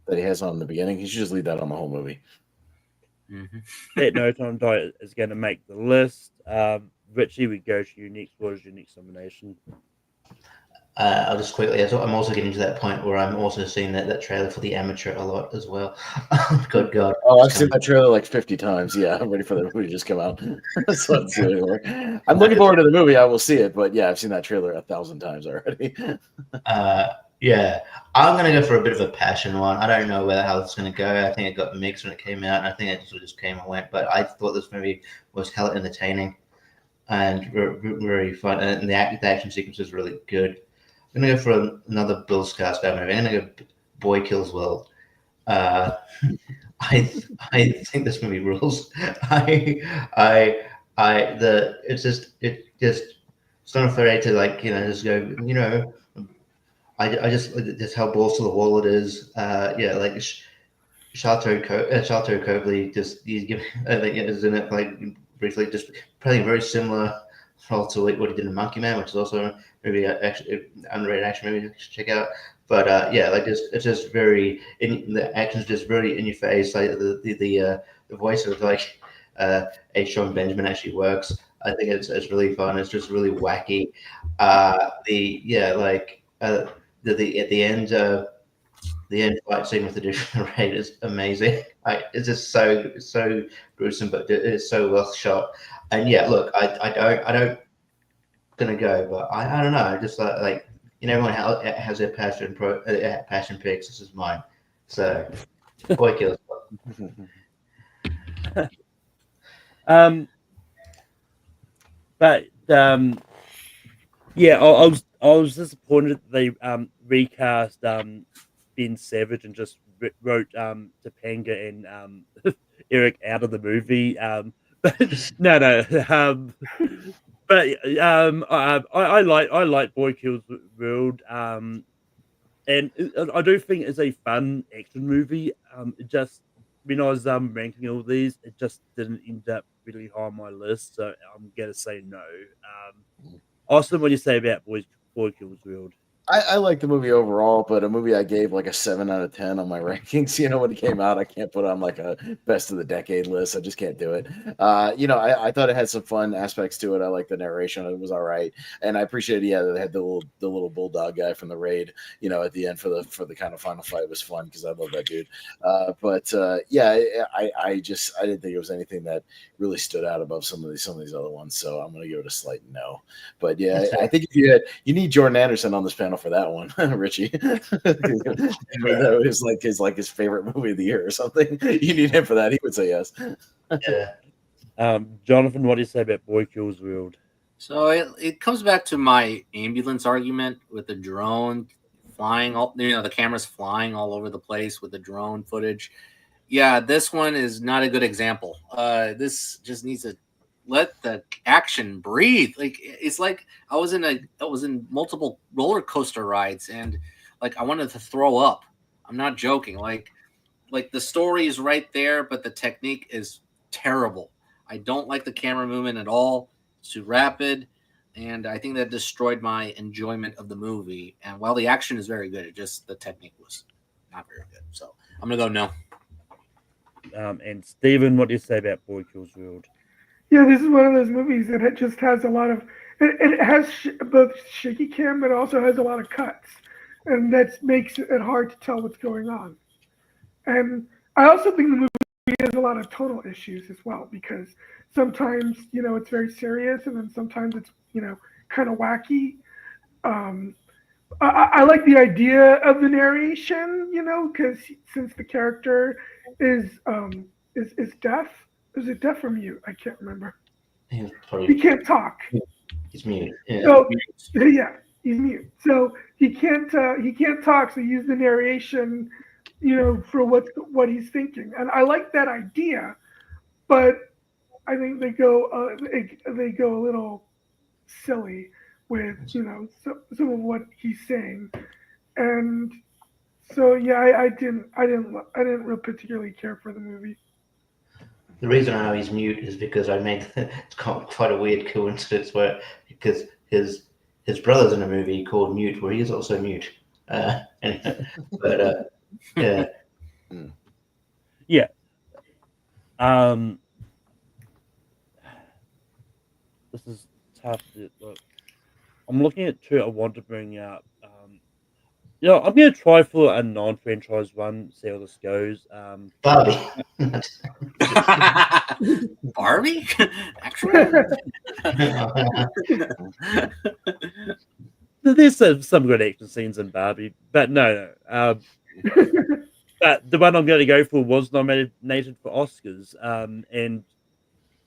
he has on in the beginning. He should just leave that on the whole movie. That No Time to Die is going to make the list. Richie, we go to you next. What is your next nomination? I'll just quickly. I'm also getting to that point where I'm also seeing that trailer for The Amateur a lot as well. Good God! Oh, I've seen that trailer like 50 times. Yeah, I'm ready for the movie to just come out. So let's see what it works. I'm looking forward to the movie. I will see it, but yeah, I've seen that trailer 1,000 times already. Yeah, I'm gonna go for a bit of a passion one. I don't know how it's gonna go. I think it got mixed when it came out, and I think it just came and went. But I thought this movie was hella entertaining and very fun, and the action sequence is really good. I'm gonna go for another Bill Skarsgård movie. I'm gonna go Boy Kills World. Uh, I think this movie rules. It's not afraid to just go. I just how balls to the wall it is. Yeah, like Chateau Copley just he's giving I think it is in it like briefly just playing very similar role to what he did in Monkey Man, which is also maybe actually underrated action movie to check out. But yeah, like it's just very the action's just very in your face. Like the voice of like A. Sean Benjamin actually works. I think it's really fun. It's just really wacky. The yeah like the at the end. The end fight scene with the different raid is amazing. It's just so gruesome, but it's so well shot. And yeah, look, I don't gonna go, but I don't know. I just everyone has their passion picks. This is mine. So Boy Kills. But yeah, I was disappointed that they recast Ben Savage and just wrote Topanga and Eric out of the movie. But no. But I like Boy Kills World. And I do think it's a fun action movie. It just when I was ranking all these, it just didn't end up really high on my list. So I'm gonna say no. Austin, what do you say about Boy Kills World? I like the movie overall, but a movie I gave like a 7 out of 10 on my rankings. When it came out, I can't put it on like a best of the decade list. I just can't do it. I thought it had some fun aspects to it. I like the narration; it was all right, and I appreciated. Yeah, they had the little bulldog guy from the raid. At the end for the kind of final fight was fun because I love that dude. Yeah, I didn't think it was anything that really stood out above some of these other ones. So I'm gonna give it a slight no. But yeah, I think if you need Jordan Anderson on this panel for that one, Richie. That was like his favorite movie of the year or something. You need him for that. He would say yes. Yeah. Jonathan, what do you say about Boy Kills World? So it comes back to my ambulance argument with the drone flying the camera's flying all over the place with the drone footage. Yeah, this one is not a good example. This just needs to let the action breathe. Like it's like I was in multiple roller coaster rides and like I wanted to throw up. I'm not joking. Like the story is right there, but the technique is terrible. I don't like the camera movement at all. It's too rapid, and I think that destroyed my enjoyment of the movie. And while the action is very good, the technique was not very good. So I'm gonna go no. And Steven, what do you say about Boy Kills World? Yeah, this is one of those movies that it just has a lot of. It has both shaky cam, but it also has a lot of cuts, and that makes it hard to tell what's going on. And I also think the movie has a lot of tonal issues as well because sometimes it's very serious, and then sometimes it's kind of wacky. I like the idea of the narration, because since the character is deaf. Is it deaf or mute? I can't remember. He can't talk. He's mute. Yeah. So yeah, he's mute. So he can't talk. So use the narration, for what he's thinking. And I like that idea, but I think they go a little silly with some of what he's saying, and so yeah, I didn't really particularly care for the movie. The reason I know he's mute is because I made it's quite a weird coincidence because his brother's in a movie called Mute where he is also mute. But yeah. Yeah. This is tough. Look. I'm looking at two I want to bring up. I'm going to try for a non-franchise one, see how this goes. Barbie. Barbie? Actually, There's some good action scenes in Barbie, but no. But the one I'm going to go for was nominated for Oscars, and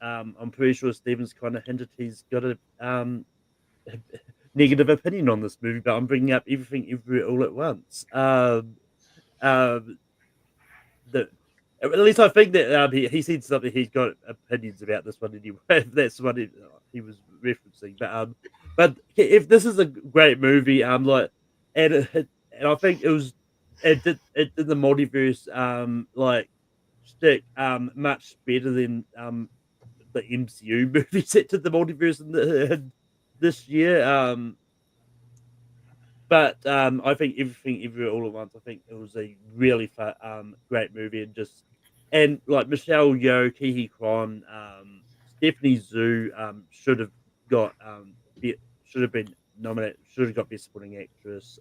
I'm pretty sure Steven's kind of hinted he's got a negative opinion on this movie, but I'm bringing up Everything Everywhere All at Once. The At least I think that he said something. He's got opinions about this one anyway. If that's what he was referencing. But if this is a great movie, and I think it did the multiverse stick much better than the MCU movies that did the multiverse in this year. But I think Everything Everywhere All at Once. I think it was a really fun, great movie, and like Michelle Yeoh, Kihi Kwan, Stephanie Zhu should have got should have been nominated, should have got Best Supporting Actress.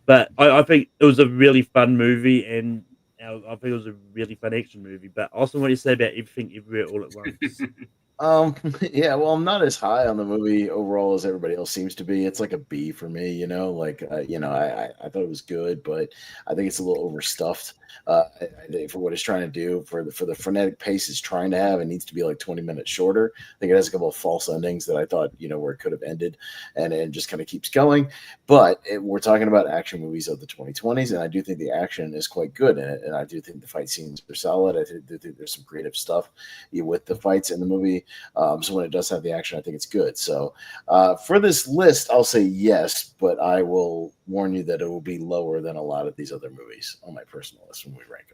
But I think it was a really fun movie, and I think it was a really fun action movie. But also, what do you say about Everything Everywhere All at Once? Yeah, well, I'm not as high on the movie overall as everybody else seems to be. It's like a B for me, I thought it was good, but I think it's a little overstuffed. I think for what it's trying to do, for the frenetic pace it's trying to have, it needs to be like 20 minutes shorter. I think it has a couple of false endings that I thought, where it could have ended, and it just kind of keeps going. But we're talking about action movies of the 2020s, and I do think the action is quite good in it, and I do think the fight scenes are solid. I do think there's some creative stuff with the fights in the movie. So when it does have the action, I think it's good. So for this list, I'll say yes, but I will warn you that it will be lower than a lot of these other movies on my personal list when we rank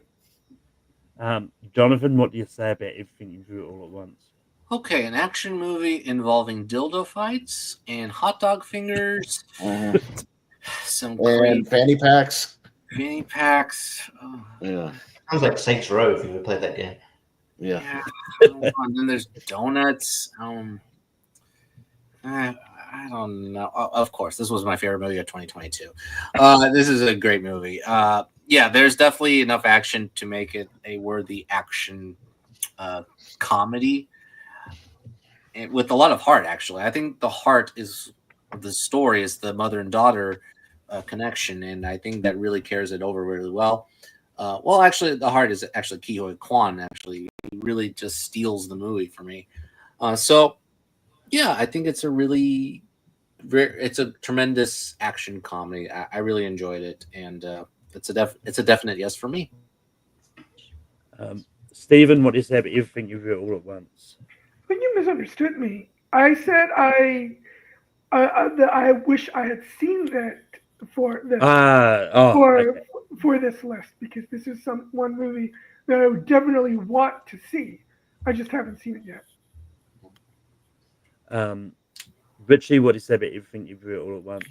them. Jonathan, what do you say about Everything You Do All at Once? Okay, an action movie involving dildo fights and hot dog fingers. Some and fanny packs. Fanny packs. Oh. Yeah. Sounds like Saints Row if you ever played that game. Yeah. And then there's donuts. I don't know. Of course, this was my favorite movie of 2022. This is a great movie. Yeah, there's definitely enough action to make it a worthy action comedy, and with a lot of heart. Actually, I think the heart is the story is the mother and daughter connection, and I think that really carries it over really well. Actually, the heart is actually Kiho Kwan. Actually, he really just steals the movie for me. I think it's it's a tremendous action comedy. I really enjoyed it, and it's a definite yes for me. Stephen, what do you say about Everything You Do All at Once? But you misunderstood me. I said that I wish I had seen that for this for this list, because this is one movie that I would definitely want to see. I just haven't seen it yet. Richie, what do you say about Everything Everywhere All at Once?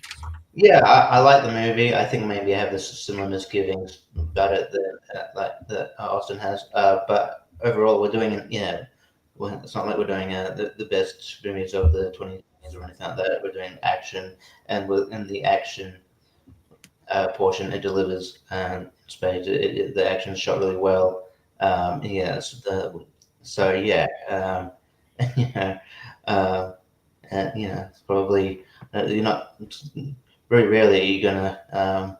Yeah, I like the movie. I think maybe I have similar misgivings about it that Austin has. But overall, we're doing it. Yeah, it's not like we're doing the best movies of the 2020s or anything like that. We're doing action, and within the action portion, it delivers. Spades. The action is shot really well. It's probably you're not very rarely you're gonna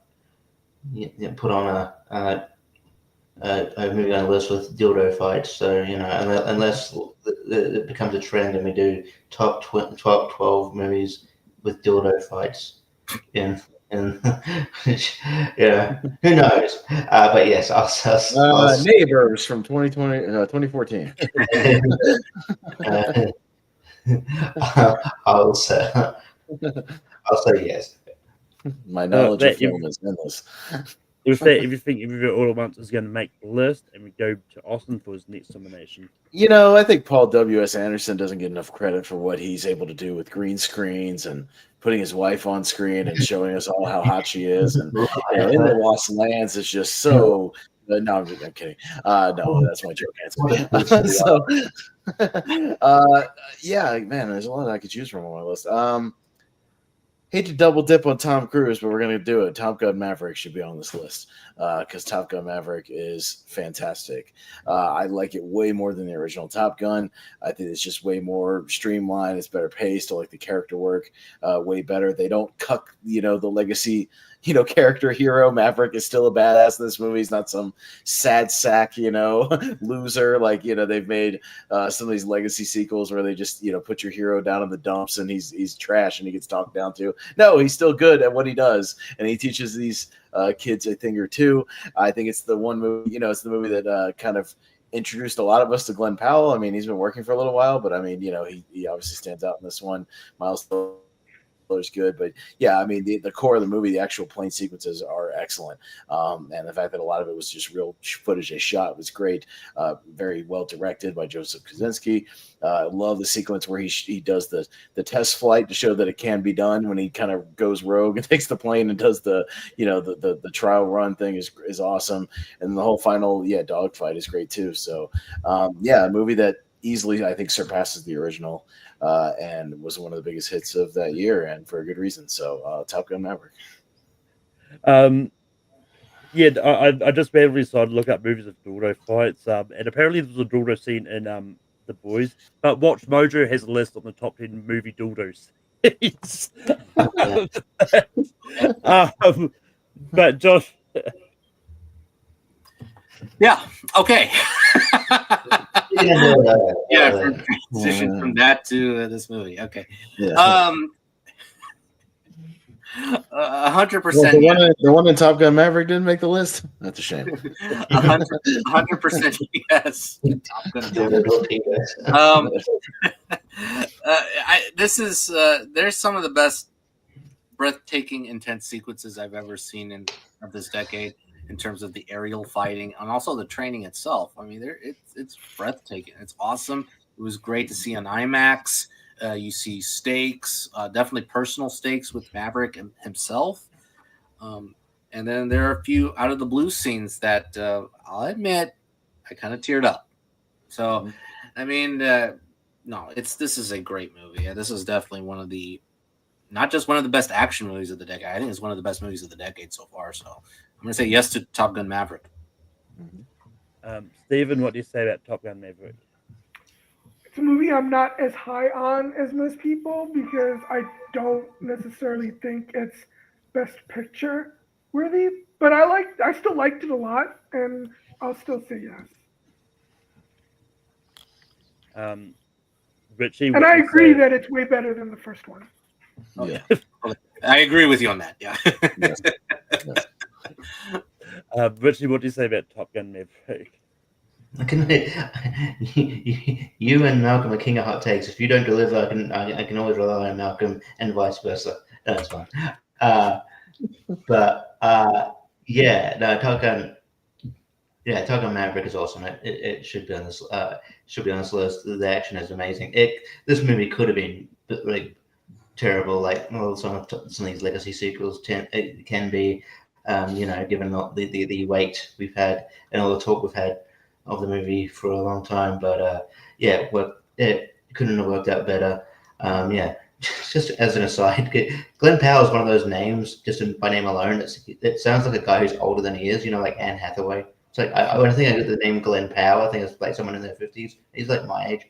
put on a movie on a list with dildo fights. So unless it becomes a trend and we do top 12 movies with dildo fights in who knows? But yes, I'll Neighbors from 2014. I'll say yes. My knowledge of film is endless. If Everything Everywhere All at Once is going to make the list, and we go to Austin for his next nomination. I think Paul W.S. Anderson doesn't get enough credit for what he's able to do with green screens and putting his wife on screen and showing us all how hot she is. And In the Lost Lands is just so. No, I'm kidding. No, that's my joke answer. Yeah, man, there's a lot I could choose from on my list. hate to double dip on Tom Cruise, but we're gonna do it. Top Gun Maverick should be on this list because Top Gun Maverick is fantastic. I like it way more than the original Top Gun. I think it's just way more streamlined. It's better paced. I like the character work way better. They don't cuck, the legacy, character hero. Maverick is still a badass in this movie. He's not some sad sack, loser. Like, they've made some of these legacy sequels where they just, put your hero down in the dumps and he's trash and he gets talked down to. No, he's still good at what he does. And he teaches these kids a thing or two. I think it's the one movie, it's the movie that kind of introduced a lot of us to Glenn Powell. I mean, he's been working for a little while, but I mean, he obviously stands out in this one. Miles is good, but yeah, I mean the core of the movie, the actual plane sequences are excellent, and the fact that a lot of it was just real footage they shot was great. Very well directed by Joseph Kosinski. I love the sequence where he does the test flight to show that it can be done when he kind of goes rogue and takes the plane and does the trial run thing is awesome, and the whole final dogfight is great too. So a movie that easily I think surpasses the original. And was one of the biggest hits of that year, and for a good reason. So, Top Gun Maverick. I just randomly decided to look up movies of dildo fights, and apparently there's a dildo scene in The Boys. But Watch Mojo has a list on the top 10 movie dildos. But Josh, yeah, okay. Transition from that to this movie. Okay. Yeah. 100%. The one in Top Gun Maverick didn't make the list. That's a shame. 100% yes. Top Gun. There's some of the best breathtaking, intense sequences I've ever seen of this decade. In terms of the aerial fighting and also the training itself. I mean, it's breathtaking. It's awesome. It was great to see on IMAX. You see stakes, definitely personal stakes with Maverick himself. And then there are a few out of the blue scenes that I'll admit I kind of teared up. So, I mean, this is a great movie. This is definitely not just one of the best action movies of the decade. I think it's one of the best movies of the decade so far. So I'm going to say yes to Top Gun Maverick. Steven, what do you say about Top Gun Maverick? It's a movie I'm not as high on as most people because I don't necessarily think it's best picture worthy, but I still liked it a lot, and I'll still say yes. Richie, and I agree that it's way better than the first one. Yeah. I agree with you on that. Yeah. Yes. Richie, what do you say about Top Gun Maverick? You and Malcolm are king of hot takes. If you don't deliver, I can always rely on Malcolm, and vice versa. That's fine. Top Gun. Yeah, Top Gun Maverick is awesome. It should be on this. Should be on this list. The action is amazing. This movie could have been like terrible, like some of these legacy sequels it can be. Given the weight we've had and all the talk we've had of the movie for a long time, but it couldn't have worked out better. Just as an aside, Glenn Powell is one of those names, just by name alone. It sounds like a guy who's older than he is. Like Anne Hathaway. It's like when I think I get the name Glenn Powell, I think it's like someone in their 50s. He's like my age.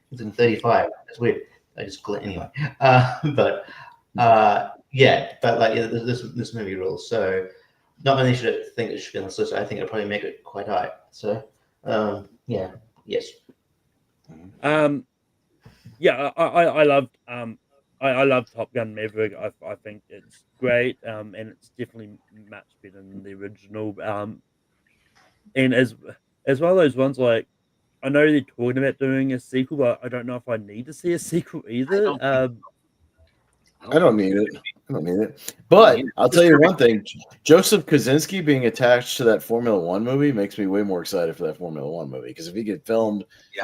He's in 35. That's weird. Anyway. This movie rules. So not only should I think it should be on this list, I think it'll probably make it quite high. So yes. I love Top Gun Maverick. I think it's great, and it's definitely much better than the original. And as one of those ones, like, I know they're talking about doing a sequel, but I don't know if I need to see a sequel either. I don't need it. But I'll tell you one thing: Joseph Kosinski being attached to that Formula One movie makes me way more excited for that Formula One movie. Because if he could film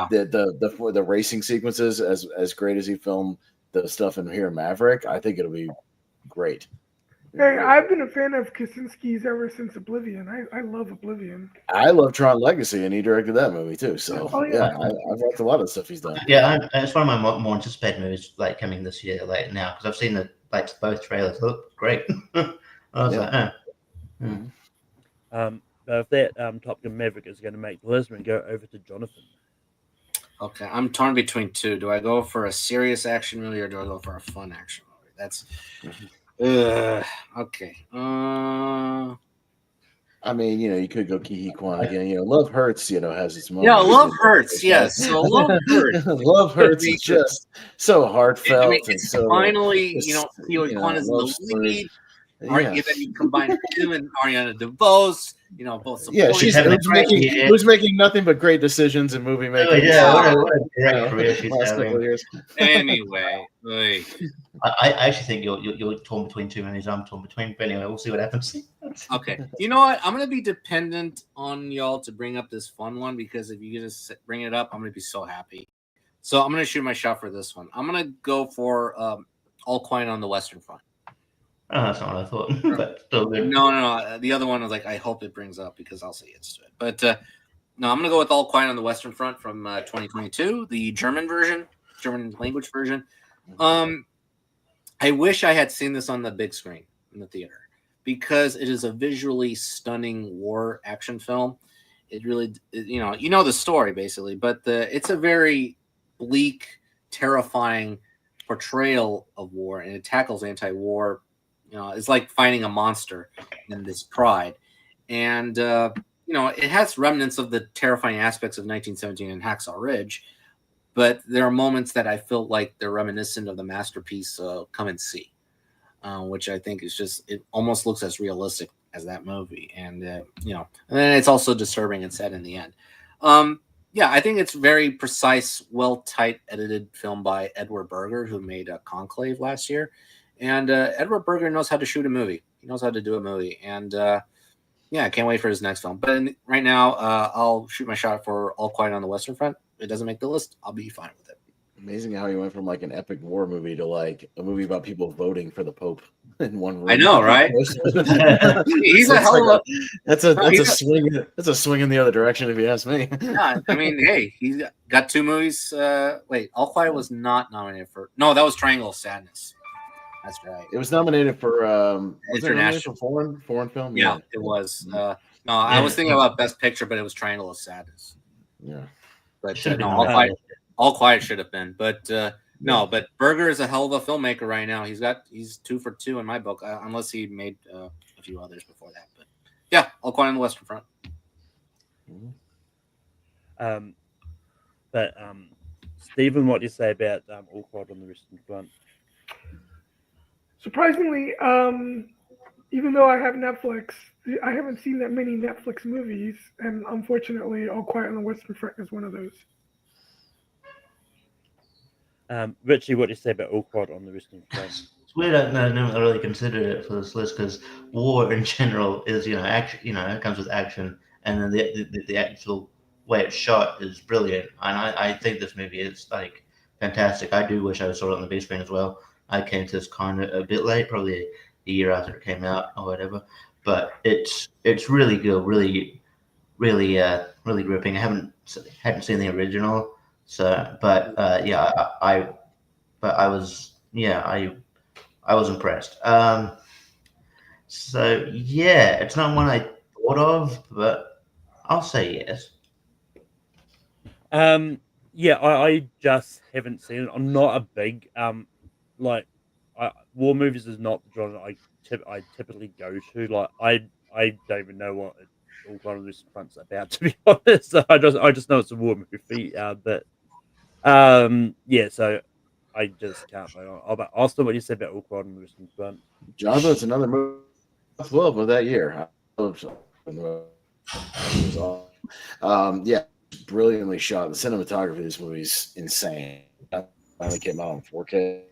the racing sequences as great as he filmed the stuff in here Maverick, I think it'll be great. Hey, I've been a fan of Kaczynski's ever since Oblivion. I love Oblivion. I love Tron Legacy, and he directed that movie too. So Oh, yeah, yeah. I've liked a lot of the stuff he's done. Yeah, it's one of my more anticipated movies like coming this year, like now, because I've seen both trailers. They look great. I was like, But if that Top Gun Maverick is going to make the list, we go over to Jonathan. Okay, I'm torn between two. Do I go for a serious action movie or do I go for a fun action movie? That's okay. I mean, you could go Ki Kwan again. Love Hurts, has its moments. Yeah, Love Hurts. Yes, so Love Hurts. Love Hurts is just so heartfelt. I mean, it's and so finally, just, Ki Kwan is in the lead. Yeah. Then you combine him and Ariana DeBose, both supporting. Yeah, who's making nothing but great decisions in movie making. Oh, yeah, what a great career she's last couple having. of years. Anyway, I actually think you're torn between two movies. I'm torn between, but anyway, we'll see what happens. okay. You know what? I'm gonna be dependent on y'all to bring up this fun one because if you just bring it up, I'm gonna be so happy. So I'm gonna shoot my shot for this one. I'm gonna go for All Quiet on the Western Front. Oh, that's not what I thought, but still good. No. The other one was like, I hope it brings up because I'll say yes to it. But no, I'm going to go with All Quiet on the Western Front from 2022, the German language version. I wish I had seen this on the big screen in the theater because it is a visually stunning war action film. It really, the story basically, but it's a very bleak, terrifying portrayal of war, and it tackles anti-war. It's like fighting a monster in this pride. And, it has remnants of the terrifying aspects of 1917 and Hacksaw Ridge, but there are moments that I feel like they're reminiscent of the masterpiece Come and See, which I think is it almost looks as realistic as that movie. And, and then it's also disturbing and sad in the end. I think it's very precise, tight edited film by Edward Berger, who made Conclave last year. And Edward Berger knows how to shoot a movie. He knows how to do a movie. And, I can't wait for his next film. But right now, I'll shoot my shot for All Quiet on the Western Front. If it doesn't make the list, I'll be fine with it. Amazing how he went from like an epic war movie to like a movie about people voting for the Pope in one room. I know, right? He's a hell of a... That's a swing. That's a swing in the other direction, if you ask me. Yeah, I mean, hey, he's got two movies. Wait, All Quiet was not nominated for... No, that was Triangle of Sadness. That's right. It was nominated for international foreign film. Yeah, it was. No, I was thinking about Best Picture, but it was Triangle of Sadness. Yeah, but All Quiet should have been. But no, but Berger is a hell of a filmmaker right now. He's 2 for 2 in my book, unless he made a few others before that. But yeah, All Quiet on the Western Front. Stephen, what do you say about All Quiet on the Western Front? Surprisingly, even though I have Netflix, I haven't seen that many Netflix movies, and unfortunately, All Quiet on the Western Front is one of those. Richie, what do you say about All Quiet on the Western Front? It's weird. I never really considered it for this list because war in general is, action. It comes with action, and then the actual way it's shot is brilliant. And I think this movie is like fantastic. I do wish I saw it on the big screen as well. I came to this kind of a bit late, probably a year after it came out or whatever. But it's really good, really gripping. I hadn't seen the original, so I was impressed. So yeah, it's not one I thought of, but I'll say yes. I just haven't seen it. I'm not a big war movies is not the genre I typically go to. Like I don't even know what All Quiet on the Western Front's about, to be honest. So I just know it's a war movie. So I just can't. Austin, what do you say about All Quiet on the Western Front? Jonathan, it's another movie 12 of that year. Brilliantly shot. The cinematography of this movie is insane. It finally came out on 4K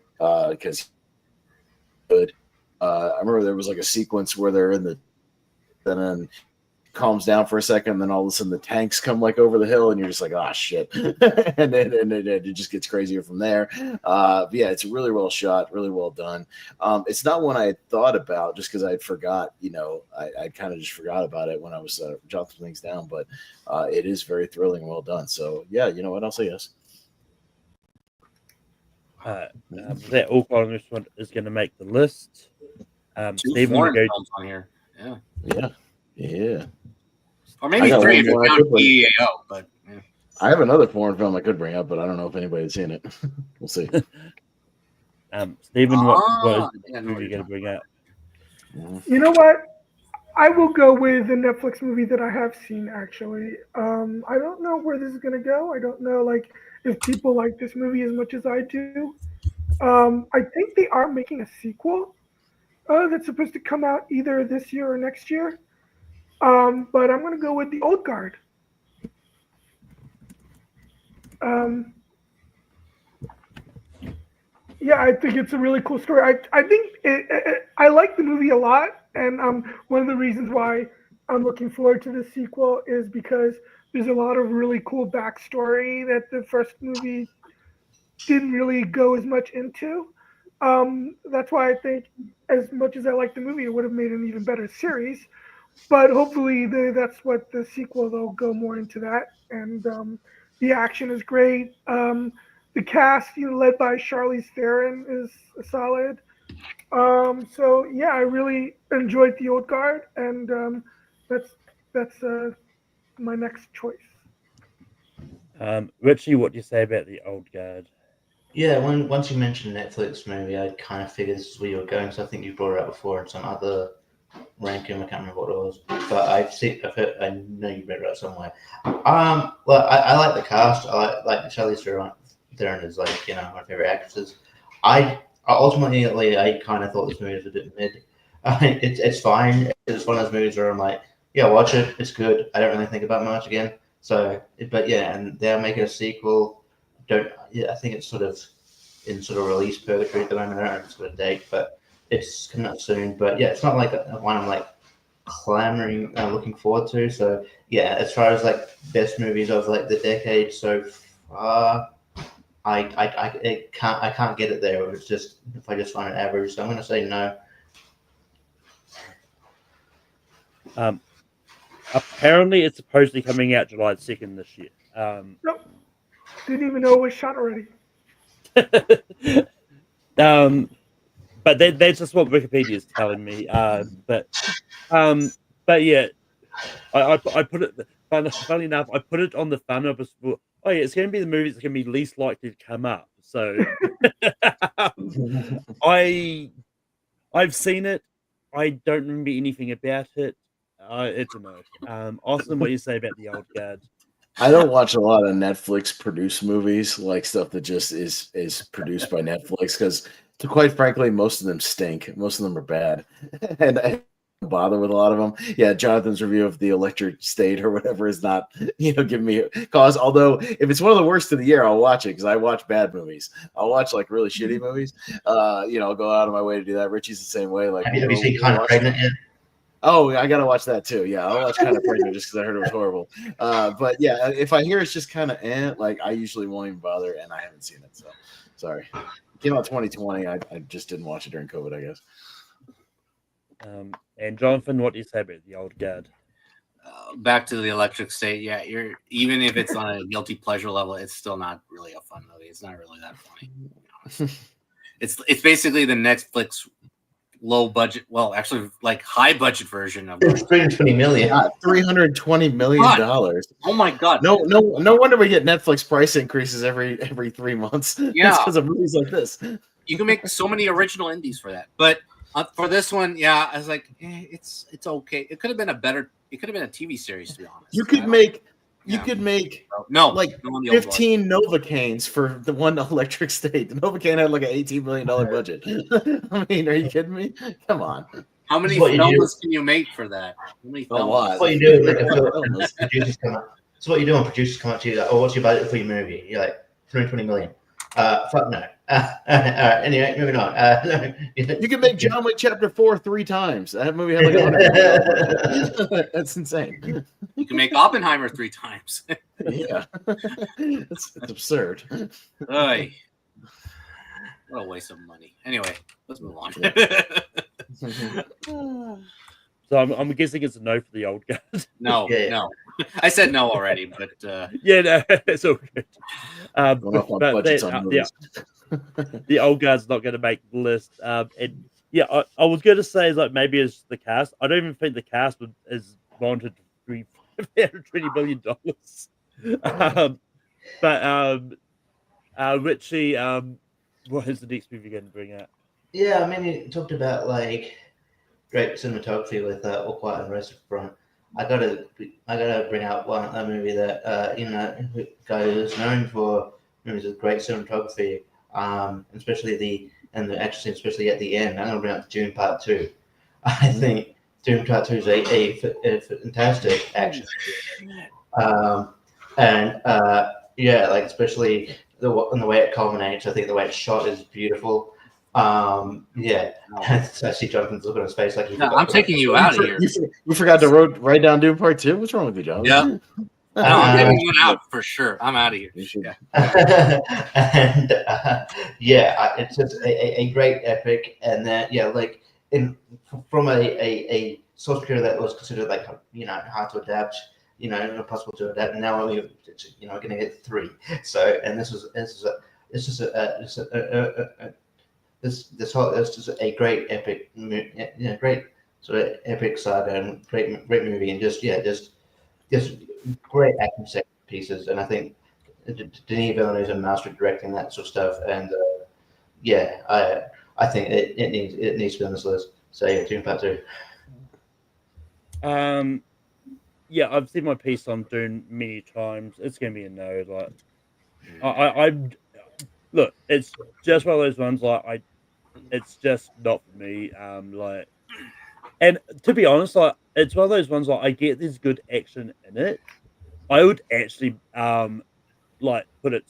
because good. I remember there was like a sequence where they're in the, and then calms down for a second, and then all of a sudden the tanks come like over the hill, and you're just like, oh shit, and then it just gets crazier from there. But yeah, it's really well shot, really well done. It's not one I had thought about just because I forgot, I kind of just forgot about it when I was jotting things down, but it is very thrilling and well done. So yeah, you know what, I'll say yes. That all on this one is going to make the list. Two Stephen, foreign go. films on here. Yeah. Or maybe got 3 one if you more I count could bring. EAO, but yeah. I have another foreign film I could bring up, but I don't know if anybody's seen it. We'll see. Stephen, what is yeah, the movie you're going to bring up? You know what? I will go with the Netflix movie that I have seen. Actually, I don't know where this is gonna go. I don't know if people like this movie as much as I do. I think they are making a sequel that's supposed to come out either this year or next year. But I'm gonna go with The Old Guard. Yeah, I think it's a really cool story. I think I like the movie a lot, and one of the reasons why I'm looking forward to the sequel is because there's a lot of really cool backstory that the first movie didn't really go as much into. That's why I think, as much as I like the movie, it would have made an even better series. But hopefully, that's what the sequel, they'll go more into that. And the action is great. The cast, led by Charlize Theron, is solid. So yeah, I really enjoyed The Old Guard, and that's my next choice. Richie, what do you say about The Old Guard? Yeah, once you mentioned Netflix movie, I kind of figured this is where you were going. So I think you brought it up before in some other ranking. I can't remember what it was, but I know you read it up somewhere. Well, I like the cast. I like Charlize Theron is my favorite actresses. I ultimately kind of thought this movie was a bit mid. It's fine. It's one of those movies where I'm like, yeah, watch it. It's good. I don't really think about it much again. So, but yeah, and they're making a sequel. I think it's sort of in release purgatory at the moment. I don't know if it's got a date, but it's coming up soon. But yeah, it's not like one I'm like clamoring, looking forward to. So yeah, as far as best movies of the decade so far, I can't get it there. It's just if I just find it average, so I'm gonna say no. Apparently, it's supposedly coming out July 2nd this year. Nope. Didn't even know it was shot already. But that's just what Wikipedia is telling me. But yeah, I put it. Funny enough, I put it on the fun of oh yeah, it's going to be the movie that's going to be least likely to come up. So I've seen it. I don't remember anything about it. It's a no. Austin, what do you say about The Old Guard? I don't watch a lot of Netflix produced movies, like stuff that just is produced by Netflix, because quite frankly, most of them stink. Most of them are bad, and I don't bother with a lot of them. Yeah, Jonathan's review of The Electric State or whatever is not, giving me a cause. Although if it's one of the worst of the year, I'll watch it because I watch bad movies. I'll watch really shitty movies. I'll go out of my way to do that. Richie's the same way. Have you seen Kind of Pregnant yet? Oh, I gotta watch that too. Yeah, I'll watch Kind of Pregnant just because I heard it was horrible. But yeah, if I hear it's just kind of I usually won't even bother, and I haven't seen it. So sorry. It came out 2020. I just didn't watch it during COVID, I guess. And Jonathan, what do you say about The Old Guard? Back to The Electric State. Yeah, even if it's on a guilty pleasure level, it's still not really a fun movie. It's not really that funny. It's basically the Netflix low budget, well, actually, high budget version of it's $320 million. $320 million. Oh my god! No wonder we get Netflix price increases every 3 months. Yeah, because of movies like this. You can make so many original indies for that, but for this one, yeah, I was like, it's okay. It could have been a TV series, to be honest. You could make 15 Novocaines for the one Electric State. The Novocaine had an $18 million budget. I mean, are you kidding me? Come on. How many films can you make for that? A lot. That's what you do. Producers come up. That's what you do when producers come up to you. What's your budget for your movie? You're like, $320 million. Fuck no. Anyway, moving on. You can make John Wick Chapter 4 3 times. That movie had like 100. That's insane. You can make Oppenheimer 3 times. Yeah, it's absurd. Oy. What a waste of money. Anyway, let's move on. So I'm guessing it's a no for the old guys. No. I said no already, but Yeah, no, it's all good. Going off on But budgets that, on movies. the old guard's not going to make the list. And yeah, I was going to say like maybe it's the cast. I don't even think the cast is wanted $320 billion. Richie, what is the next movie you're going to bring out? Yeah, I mean, you talked about like great cinematography with All Quiet on the Western Front. I gotta bring out a movie that guy is known for movies with great cinematography, especially especially at the end. I'm gonna bring out Dune Part 2. I think Dune Part 2 is a fantastic action movie. Like especially the way it culminates. I think the way it's shot is beautiful. I see Jonathan's looking at his face like he I'm taking you out of here. You forgot to write down Dune Part 2? What's wrong with you, John? Yeah. No, I'm getting one out for sure. I'm out of here. Yeah. And it's just a great epic, and that from a source material that was considered like hard to adapt, impossible to adapt. And now we're going to get 3. So, and this is just a great epic, great sort of epic saga and great movie, and just great action set pieces. And I think Denis Villeneuve is a master at directing that sort of stuff. And I think it needs to be on this list. So yeah, Dune Part 2. Yeah, I've seen my piece on Dune many times. It's gonna be a no. Like, I look, it's just one of those ones. Like, it's just not for me. And to be honest, like, it's one of those ones. Like, I get there's good action in it. I would actually put it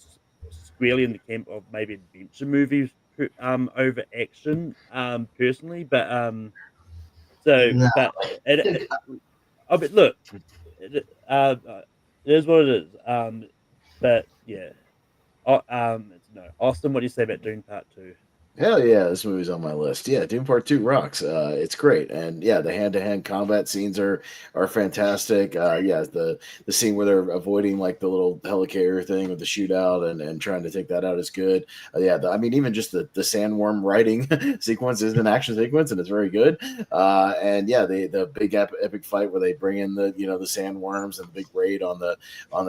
squarely in the camp of maybe adventure movies over action personally. But No. but look, it is what it is. But yeah, it's no. Austin, what do you say about Dune Part 2? Hell yeah, this movie's on my list. Yeah, Dune Part 2 rocks. It's great. And yeah, the hand-to-hand combat scenes are fantastic. The scene where they're avoiding like the little helicarrier thing with the shootout and trying to take that out is good. Even just the sandworm riding sequence is an action sequence and it's very good. The big epic fight where they bring in the the sandworms and the big raid on the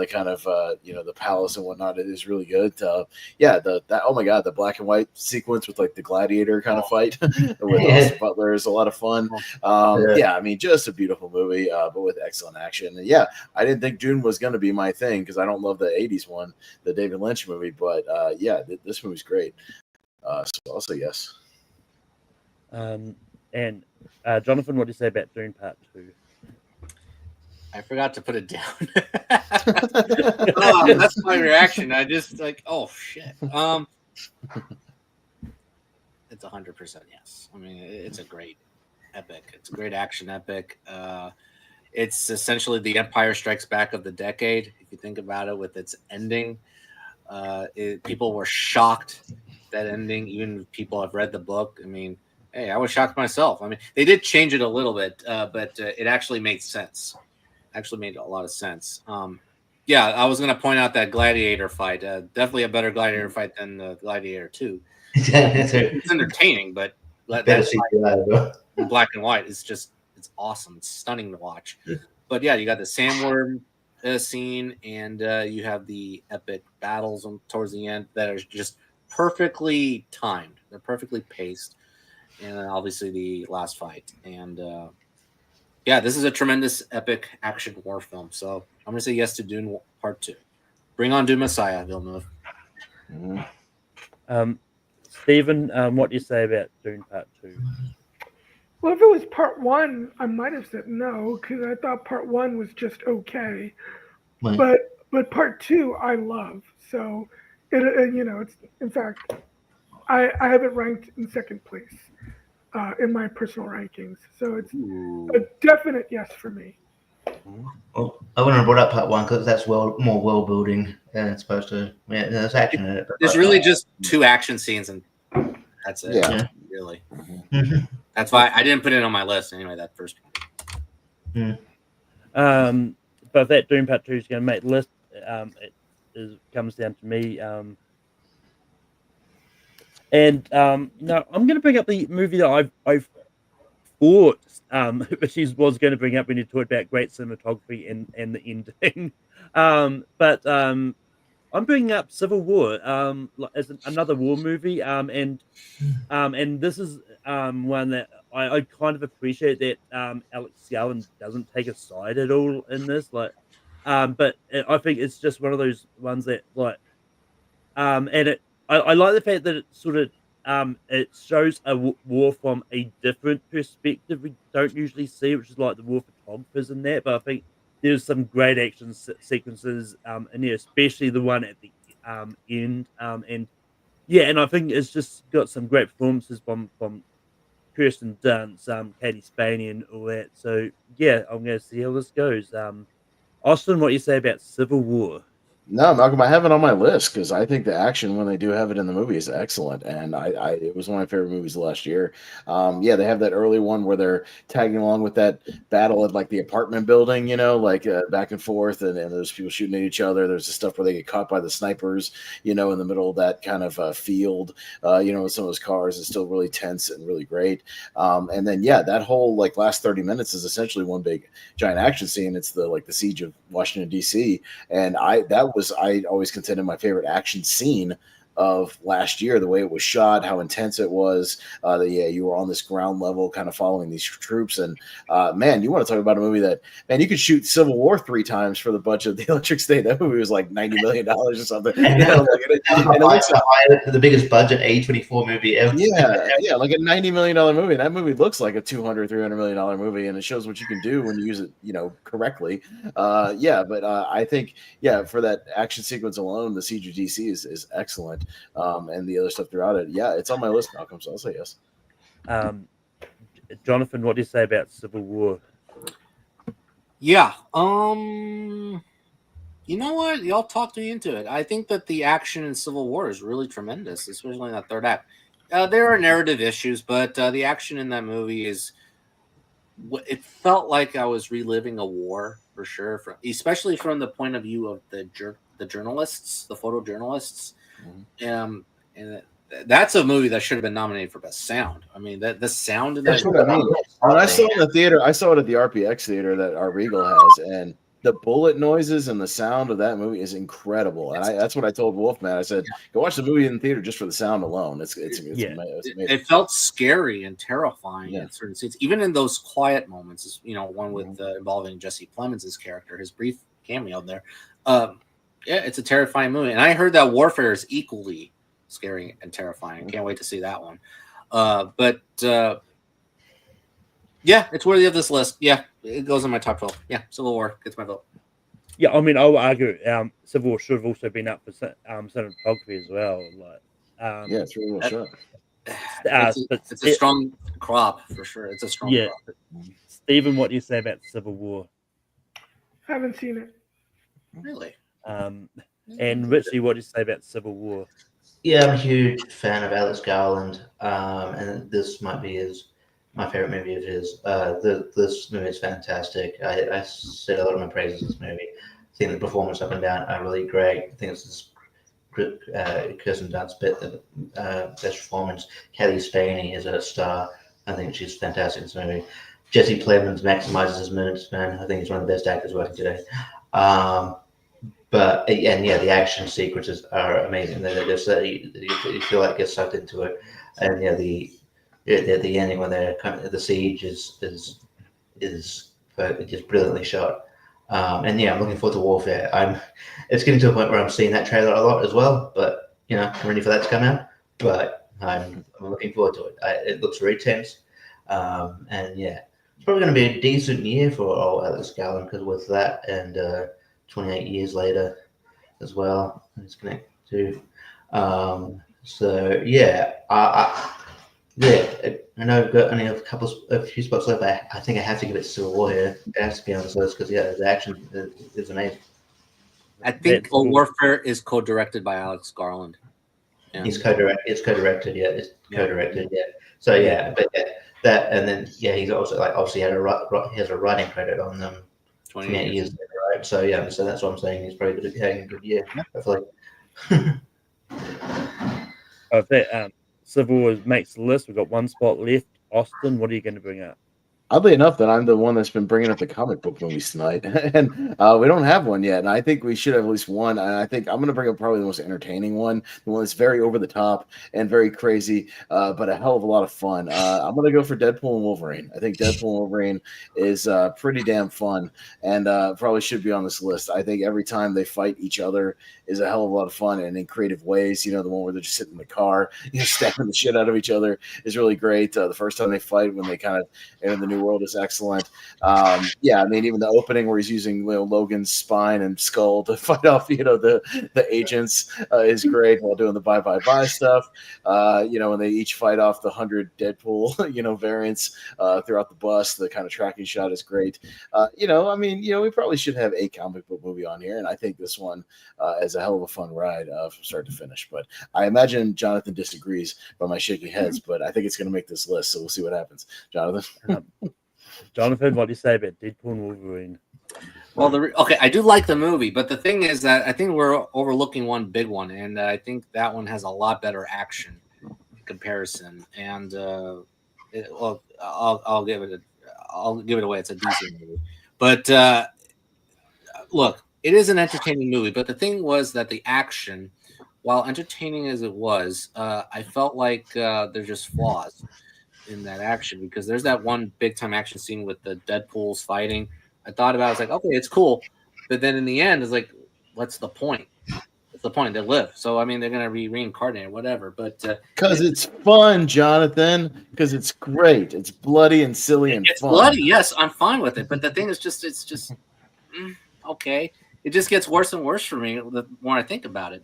kind of the palace and whatnot, it is really good. Oh my god, the black and white sequence with like the gladiator kind of fight with Austin Butler is a lot of fun. Just a beautiful movie, but with excellent action. And yeah, I didn't think Dune was going to be my thing because I don't love the 80s one, the David Lynch movie, but this movie's great. So I'll say yes. And Jonathan, what do you say about Dune Part 2? I forgot to put it down. That's my reaction. I just oh shit. It's 100% yes. I mean, it's a great epic. It's a great action epic. It's essentially the Empire Strikes Back of the decade, if you think about it, with its ending. People were shocked that ending. Even people have read the book. I mean, hey, I was shocked myself. I mean, they did change it a little bit, but it actually made sense. Actually made a lot of sense. I was going to point out that gladiator fight. Definitely a better gladiator fight than the Gladiator 2. It's entertaining, but that in black and white is it's awesome. It's stunning to watch. But yeah, you got the sandworm scene, and you have the epic battles towards the end that are just perfectly timed. They're perfectly paced, and then obviously the last fight. And this is a tremendous epic action war film. So I'm gonna say yes to Dune Part 2. Bring on Dune Messiah, Villeneuve. Stephen, what do you say about Dune Part 2? Well, if it was Part 1, I might have said no because I thought Part 1 was just okay. Right. But Part 2, I love. So It's in fact, I have it ranked in second place in my personal rankings. So it's a definite yes for me. Well, I wouldn't have brought up part one because that's more world building than it's supposed to. Yeah, there's action in it. But There's really just 2 action scenes, and that's it. Yeah. Really. Mhm. That's why I didn't put it on my list anyway. That first one. But if that Doom Part 2 is going to make the list, comes down to me. I'm going to bring up the movie that I've thought which was going to bring up when you talked about great cinematography and the ending. I'm bringing up Civil War as another war movie. And this is one that I kind of appreciate that Alex Garland doesn't take a side at all in this. But I think it's just one of those ones that and I like the fact that it sort of it shows a war from a different perspective we don't usually see, which is like the war photographers in that. But I think there's some great action sequences in there, especially the one at the end. And I think it's just got some great performances from Kirsten Dunst, Katie Spaney, and all that. So yeah, I'm going to see how this goes. Austin, what do you say about Civil War? No, Malcolm, I have it on my list because I think the action when they do have it in the movie is excellent, and it was one of my favorite movies last year. They have that early one where they're tagging along with that battle at like the apartment building, back and forth, and there's people shooting at each other. There's the stuff where they get caught by the snipers, in the middle of that kind of field, with some of those cars. It's still really tense and really great. That whole like last 30 minutes is essentially one big giant action scene. It's the siege of Washington D.C. and I always contended my favorite action scene of last year, the way it was shot, how intense it was. You were on this ground level kind of following these troops. And man, you want to talk about a movie that, man, you could shoot Civil War 3 times for the budget of The Electric State. That movie was like $90 million or something. The biggest budget A24 movie ever. Yeah, like a $90 million movie. And that movie looks like a $200-300 million movie, and it shows what you can do when you use it, correctly. I think, for that action sequence alone, the Siege of DC is excellent. And the other stuff throughout it. Yeah, it's on my list, Malcolm, so I'll say yes. Jonathan, what do you say about Civil War? Yeah. You know what? Y'all talked me into it. I think that the action in Civil War is really tremendous, especially in that third act. There are narrative issues, but the action in that movie it felt like I was reliving a war for sure, especially from the point of view of the journalists, the photojournalists. And that's a movie that should have been nominated for best sound. I mean, the sound in that. That's what I mean. When I saw it in the theater, I saw it at the RPX theater that our Regal has, and the bullet noises and the sound of that movie is incredible. And that's what I told Wolfman. I said, go watch the movie in the theater just for the sound alone. It's amazing. It felt scary and terrifying in certain scenes, even in those quiet moments. One with involving Jesse Plemons' character, his brief cameo there. It's a terrifying movie, and I heard that Warfare is equally scary and terrifying. Can't wait to see that one. It's worthy of this list. Yeah, it goes in my top 12. Yeah, Civil War gets my vote. Yeah, I mean, I would argue Civil War should have also been up for cinematography as well. It's really well shot. It's a strong crop for sure. It's a strong crop. Stephen, what do you say about Civil War? Haven't seen it. Really? And Richie, what do you say about Civil War? Yeah, I'm a huge fan of Alex Garland, and this might be my favorite movie of his. This movie is fantastic. I said a lot of my praises to this movie. I think the performance up and down are really great. I think this is Kirsten Dunst's best performance. Kelly Spaney is a star. I think she's fantastic in this movie. Jesse Plemons maximizes his minutes, man. I think he's one of the best actors working today. The action sequences are amazing. They're just you feel like you get sucked into it, and the ending when the siege is just brilliantly shot. I'm looking forward to Warfare. It's getting to a point where I'm seeing that trailer a lot as well, but I'm ready for that to come out. But I'm looking forward to it. It looks very tense, it's probably going to be a decent year for old Alex Garland because with that and 28 years later as well, he's going too. So yeah, I know I've got only a few spots left. I think I have to give it Civil War here. It has to be on this list because the action is amazing. I think Cold Warfare is co-directed by Alex Garland. Yeah. It's co-directed. Yeah, it's co-directed. Yeah. So yeah, but that and then he's also obviously he has a writing credit on them. 28 years later, right? So yeah, so that's what I'm saying. He's probably having a good year. Hopefully. If that Civil War makes the list, we've got one spot left. Austin, what are you going to bring up? Oddly enough, that I'm the one that's been bringing up the comic book movies tonight, and we don't have one yet. And I think we should have at least one. And I think I'm going to bring up probably the most entertaining one, the one that's very over the top and very crazy, but a hell of a lot of fun. I'm going to go for Deadpool and Wolverine. I think Deadpool and Wolverine is pretty damn fun, and probably should be on this list. I think every time they fight each other is a hell of a lot of fun and in creative ways. You know, the one where they're just sitting in the car, stabbing the shit out of each other is really great. The first time they fight, when they kind of enter the new world, is excellent. I mean, even the opening where he's using Logan's spine and skull to fight off, the agents is great while doing the bye stuff. When they each fight off the 100 Deadpool, variants throughout the bus, the kind of tracking shot is great. We probably should have a comic book movie on here, and I think this one is a hell of a fun ride from start to finish. But I imagine Jonathan disagrees by my shaking heads, but I think it's going to make this list, so we'll see what happens. Jonathan? Jonathan, what do you say about Deadpool and Wolverine? Well, I do like the movie, but the thing is that I think we're overlooking one big one, and I think that one has a lot better action in comparison. And I'll give it away. It's a decent movie, but look, it is an entertaining movie. But the thing was that the action, while entertaining as it was, I felt like there's just flaws in that action, because there's that one big time action scene with the Deadpools fighting. I thought about it, I was like, okay, it's cool, but then in the end, it's like, what's the point? What's the point? They live, so I mean, they're gonna be reincarnated, whatever. But because it's fun, Jonathan. Because it's great. It's bloody and silly and it's fun. bloody. Yes, I'm fine with it. But the thing is, it's just okay. It just gets worse and worse for me the more I think about it.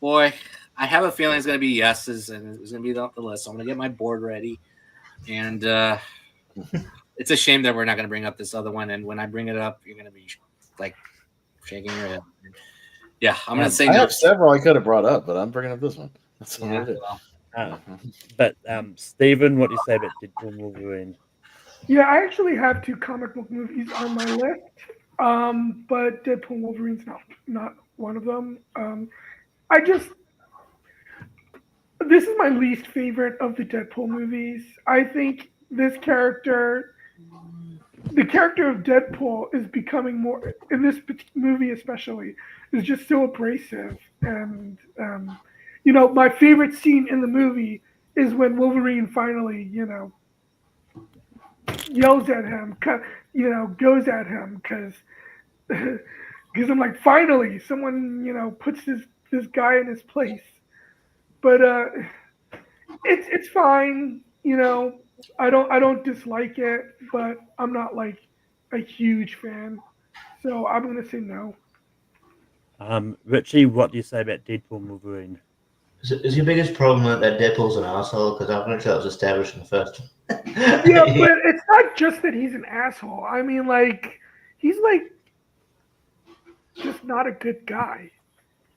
Boy, I have a feeling it's going to be yeses, and it's going to be off the list. So I'm going to get my board ready. And it's a shame that we're not going to bring up this other one. And when I bring it up, you're going to be like shaking your head. Yeah, I'm going to say I have several I could have brought up, but I'm bringing up this one. That's all it is. But Stephen, what do you say about Deadpool and Wolverine? Yeah, I actually have two comic book movies on my list, but Deadpool and Wolverine's not one of them. This is my least favorite of the Deadpool movies. I think the character of Deadpool is becoming more, in this movie especially, is just so abrasive. And, my favorite scene in the movie is when Wolverine finally, yells at him, goes at him, because I'm like, finally, someone, puts this guy in his place. But it's fine, I don't dislike it, but I'm not like a huge fan, so I'm gonna say no. Richie, what do you say about Deadpool and Wolverine? Is your biggest problem that Deadpool's an asshole? Because I'm not sure that was established in the first one. Yeah, but it's not just that he's an asshole. I mean, like, he's like just not a good guy.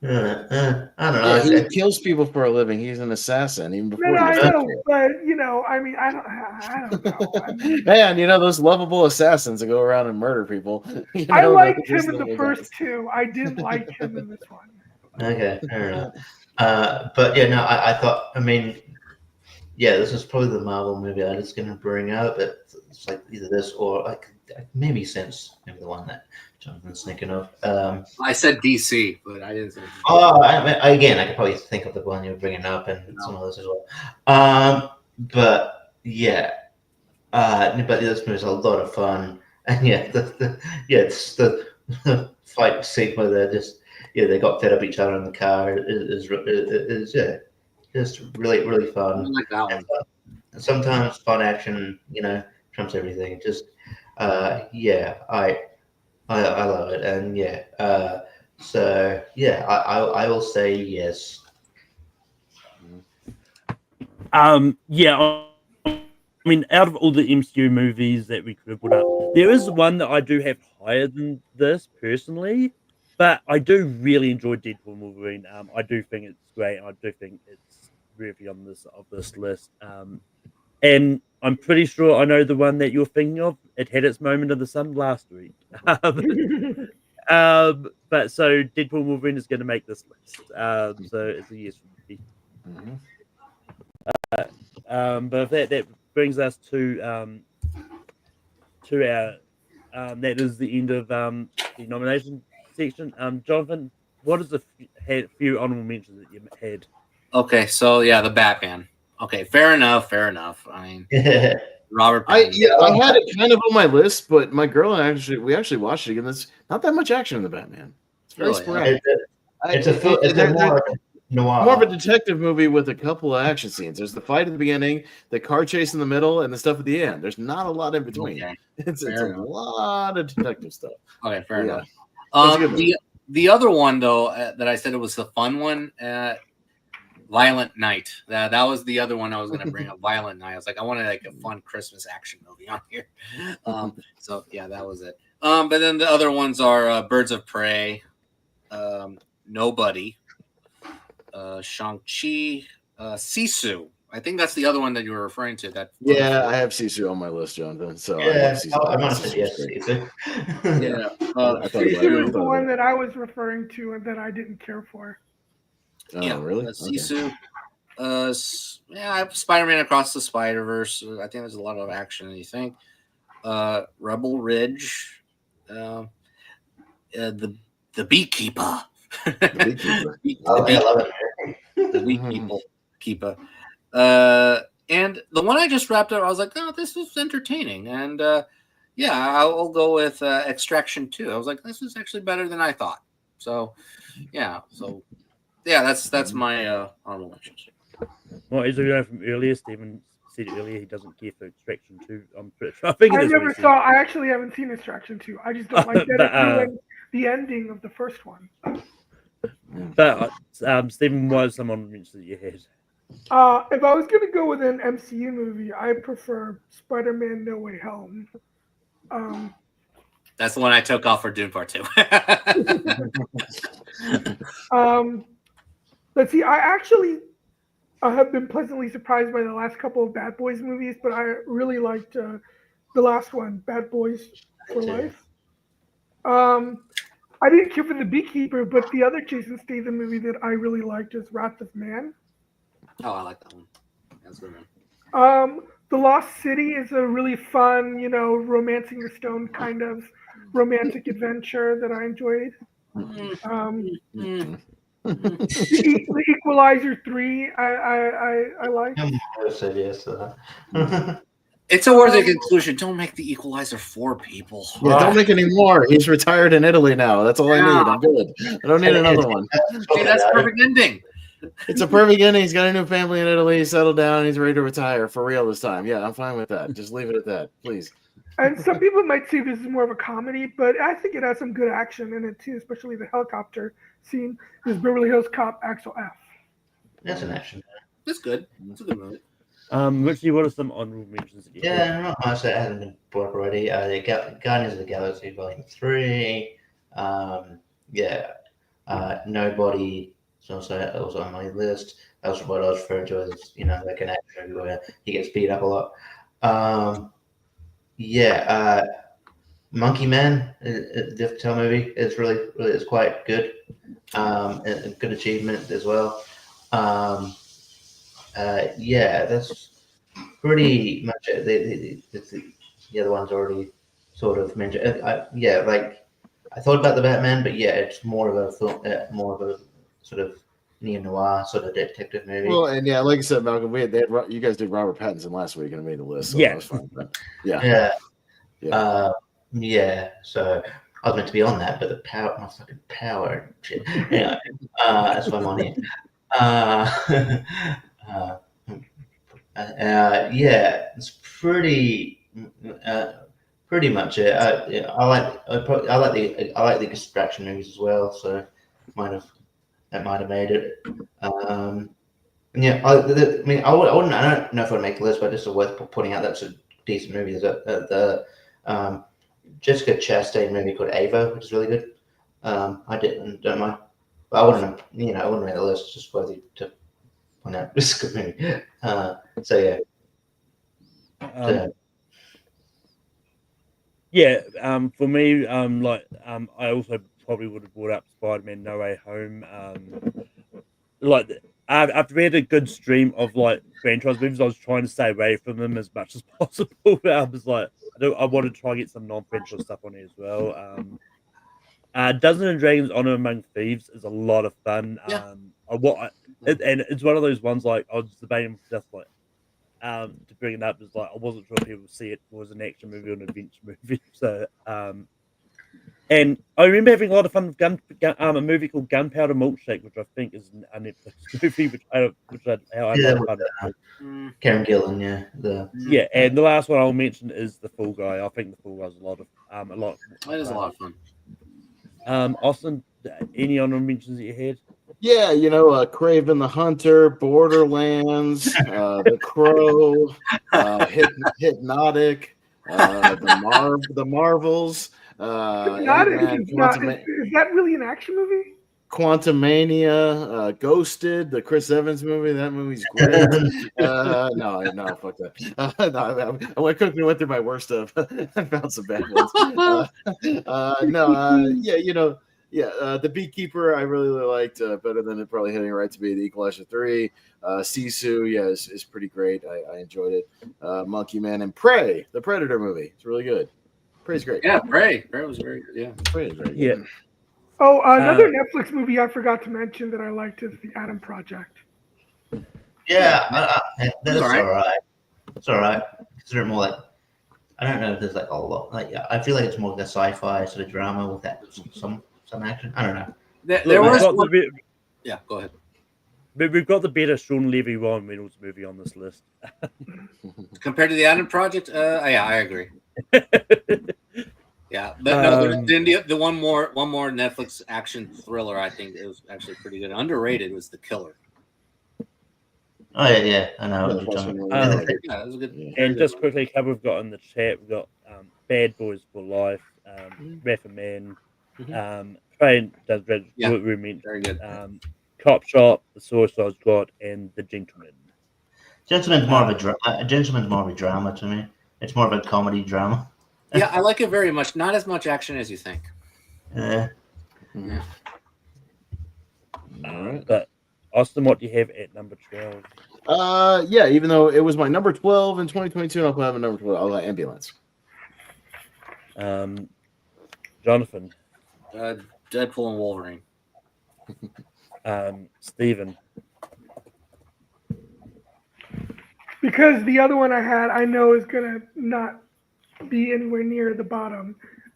I don't know. Yeah, he kills people for a living. He's an assassin, even before. No, I know, but I mean, I don't know. I mean, man, those lovable assassins that go around and murder people. I liked him in the first two. I didn't like him in this one. Okay, fair enough. But yeah, no, I thought. I mean, yeah, this is probably the Marvel movie I was going to bring up. It's like either this or like maybe the one that Jonathan's thinking of. I said DC, but I didn't say DC. Oh, again, I could probably think of the one you were bringing up and some of those as well. But yeah, but this movie is a lot of fun, and yeah, it's the fight scene where they're just they got fed up each other in the car is just really fun. I like that one. And sometimes fun action, trumps everything. Just I love it, and So yeah, I will say yes. Yeah. I mean, out of all the MCU movies that we could have put up, there is one that I do have higher than this personally, but I do really enjoy Deadpool and Wolverine. I do think it's great. I do think it's worthy on this list. And I'm pretty sure I know the one that you're thinking of. It had its moment in the sun last week. But so Deadpool and Wolverine is going to make this list. So it's a yes for me. But that brings us to our that is the end of the nomination section. Jonathan, what is the few honorable mentions that you had? Okay, so yeah, the Batman. Okay, fair enough. I mean, Robert I Pattinson. had it kind of on my list, but my girl and we actually watched it again. There's not that much action in the Batman. It's very Really? sporadic. It's more noir. More of a detective movie with a couple of action scenes. There's the fight at the beginning, the car chase in the middle, and the stuff at the end. There's not a lot in between. Okay. It's a lot of detective stuff. Okay, fair enough. movie. The other one though that I said it was the fun one, Violent Night. That was the other one I was going to bring up. Violent Night. I was like, I wanted like a fun Christmas action movie on here. So yeah, that was it. But then the other ones are Birds of Prey, Nobody, Shang-Chi, Sisu. I think that's the other one that you were referring to. I have Sisu on my list, Jonathan. So yeah, I might have said yes. Yeah, Sisu is the one that I was referring to and that I didn't care for. Oh, really? Sisu. Spider-Man Across the Spider-Verse. I think there's a lot of action. You think Rebel Ridge, the Beekeeper. The Beekeeper. I love it. The Beekeeper. And the one I just wrapped up, I was like, oh, this was entertaining. And I'll go with Extraction 2. I was like, this is actually better than I thought. So that's my honorable mentions. Well, as we know from earlier, Stephen said earlier he doesn't care for Extraction 2. I'm pretty sure. I actually haven't seen Extraction 2. I just don't like that it ruined the ending of the first one. But Stephen, what are some honorable mentions that you had? If I was going to go with an MCU movie, I prefer Spider-Man No Way Home. That's the one I took off for Dune Part 2. Let's see. I actually have been pleasantly surprised by the last couple of Bad Boys movies, but I really liked the last one, Bad Boys for Life. I didn't care for The Beekeeper, but the other Jason Statham movie that I really liked is Wrath of Man. Oh, I like that one. That's a good one. The Lost City is a really fun, Romancing the Stone kind of romantic adventure that I enjoyed. The Equalizer 3, I like. I said yes to that. It's a worthy conclusion. Don't make the Equalizer 4, people. Yeah, don't make any more. He's retired in Italy now. That's all I need. I'm good. I don't need another one. Hey, that's a perfect ending. It's a perfect ending. He's got a new family in Italy. He's settled down. He's ready to retire for real this time. Yeah, I'm fine with that. Just leave it at that, please. And some people might say this is more of a comedy, but I think it has some good action in it too, especially the helicopter scene. Is Beverly Hills Cop Axel F. That's an action. That's good. That's a good movie. Richie, what are some honorable mentions that you had? Not much that hasn't been brought up already. The Guardians of the Galaxy Volume 3. Nobody is also on my list. That's what I was referring to as, like an action movie where he gets beat up a lot. Monkey Man, the Patel movie, is really quite good. A good achievement as well. That's pretty much it. The other one's already sort of mentioned. I thought about the Batman, but it's more of a film, more of a sort of neo-noir sort of detective movie. Well, and like I said, Malcolm, you guys did Robert Pattinson last week and it made the list. So Yeah. that was fine. So I was meant to be on that, but my fucking power and shit. Anyway, that's why I'm on it. It's pretty pretty much it. I like the extraction movies as well. So might have that might have made it. And yeah, I mean, I wouldn't. I don't know if I'd make the list, but just worth putting out. That's a decent movie. There's the Jessica Chastain movie called Ava, which is really good. I don't mind, but I wouldn't. I wouldn't make the list. It's just worthy to point out. It's a good movie. So yeah. For me, I also probably would have brought up Spider-Man: No Way Home. After we had a good stream of like franchise movies, I was trying to stay away from them as much as possible. I was like, I wanted to try and get some non-franchise stuff on here as well. Dungeons and Dragons: Honor Among Thieves is a lot of fun. Yeah. And it's one of those ones like I was debating just like to bring it up is like I wasn't sure if people would see it was an action movie or an adventure movie. So and I remember having a lot of fun with a movie called Gunpowder Milkshake, which I think is a Netflix movie, which I had fun with. Karen Gillan, yeah. And the last one I'll mention is The Fall Guy. I think The Fall Guy is a lot. It is a lot of fun. Austin, any honorable mentions that you had? Yeah, Craven the Hunter, Borderlands, The Crow, Hypnotic, the Marvels. Hypnotic is that really an action movie? Quantumania, Ghosted, the Chris Evans movie. That movie's great. No, fuck that. I quickly went through my worst stuff. I found some bad ones. The Beekeeper I really liked better than it probably hitting right to be the Equalizer 3. Sisu, is pretty great. I enjoyed it. Monkey Man and Prey, the Predator movie. It's really good. Prey's great. Yeah, Prey was very good. Yeah, Prey is very good. Yeah. Oh, another Netflix movie I forgot to mention that I liked is The Adam Project. Yeah, that's all right. all right. It's all right. Consider it more like I don't know if there's like a lot. I feel like it's more like a sci-fi sort of drama with that some action. I don't know. There was one... Yeah, go ahead. But we've got the better Sean Levy Ryan Reynolds movie on this list. Compared to the Adam Project, yeah, I agree. Yeah, but the one more Netflix action thriller I think it was actually pretty good. Underrated was The Killer. Oh yeah, I know what you're talking about. Yeah, it was a good. And just quickly, a couple we've got in the chat. We've got Bad Boys for Life, Rapper Man, Train does very good. Cop Shop, The Suicide Squad, and The Gentleman. Gentleman's more of a drama to me. It's more of a comedy drama. Yeah, I like it very much. Not as much action as you think. Yeah. All right. But Austin, what do you have at number 12? Even though it was my number 12 in 2022, I'll have a number 12. I'll have Ambulance. Jonathan. Deadpool and Wolverine. Steven. Because the other one I had, I know is gonna not be anywhere near the bottom.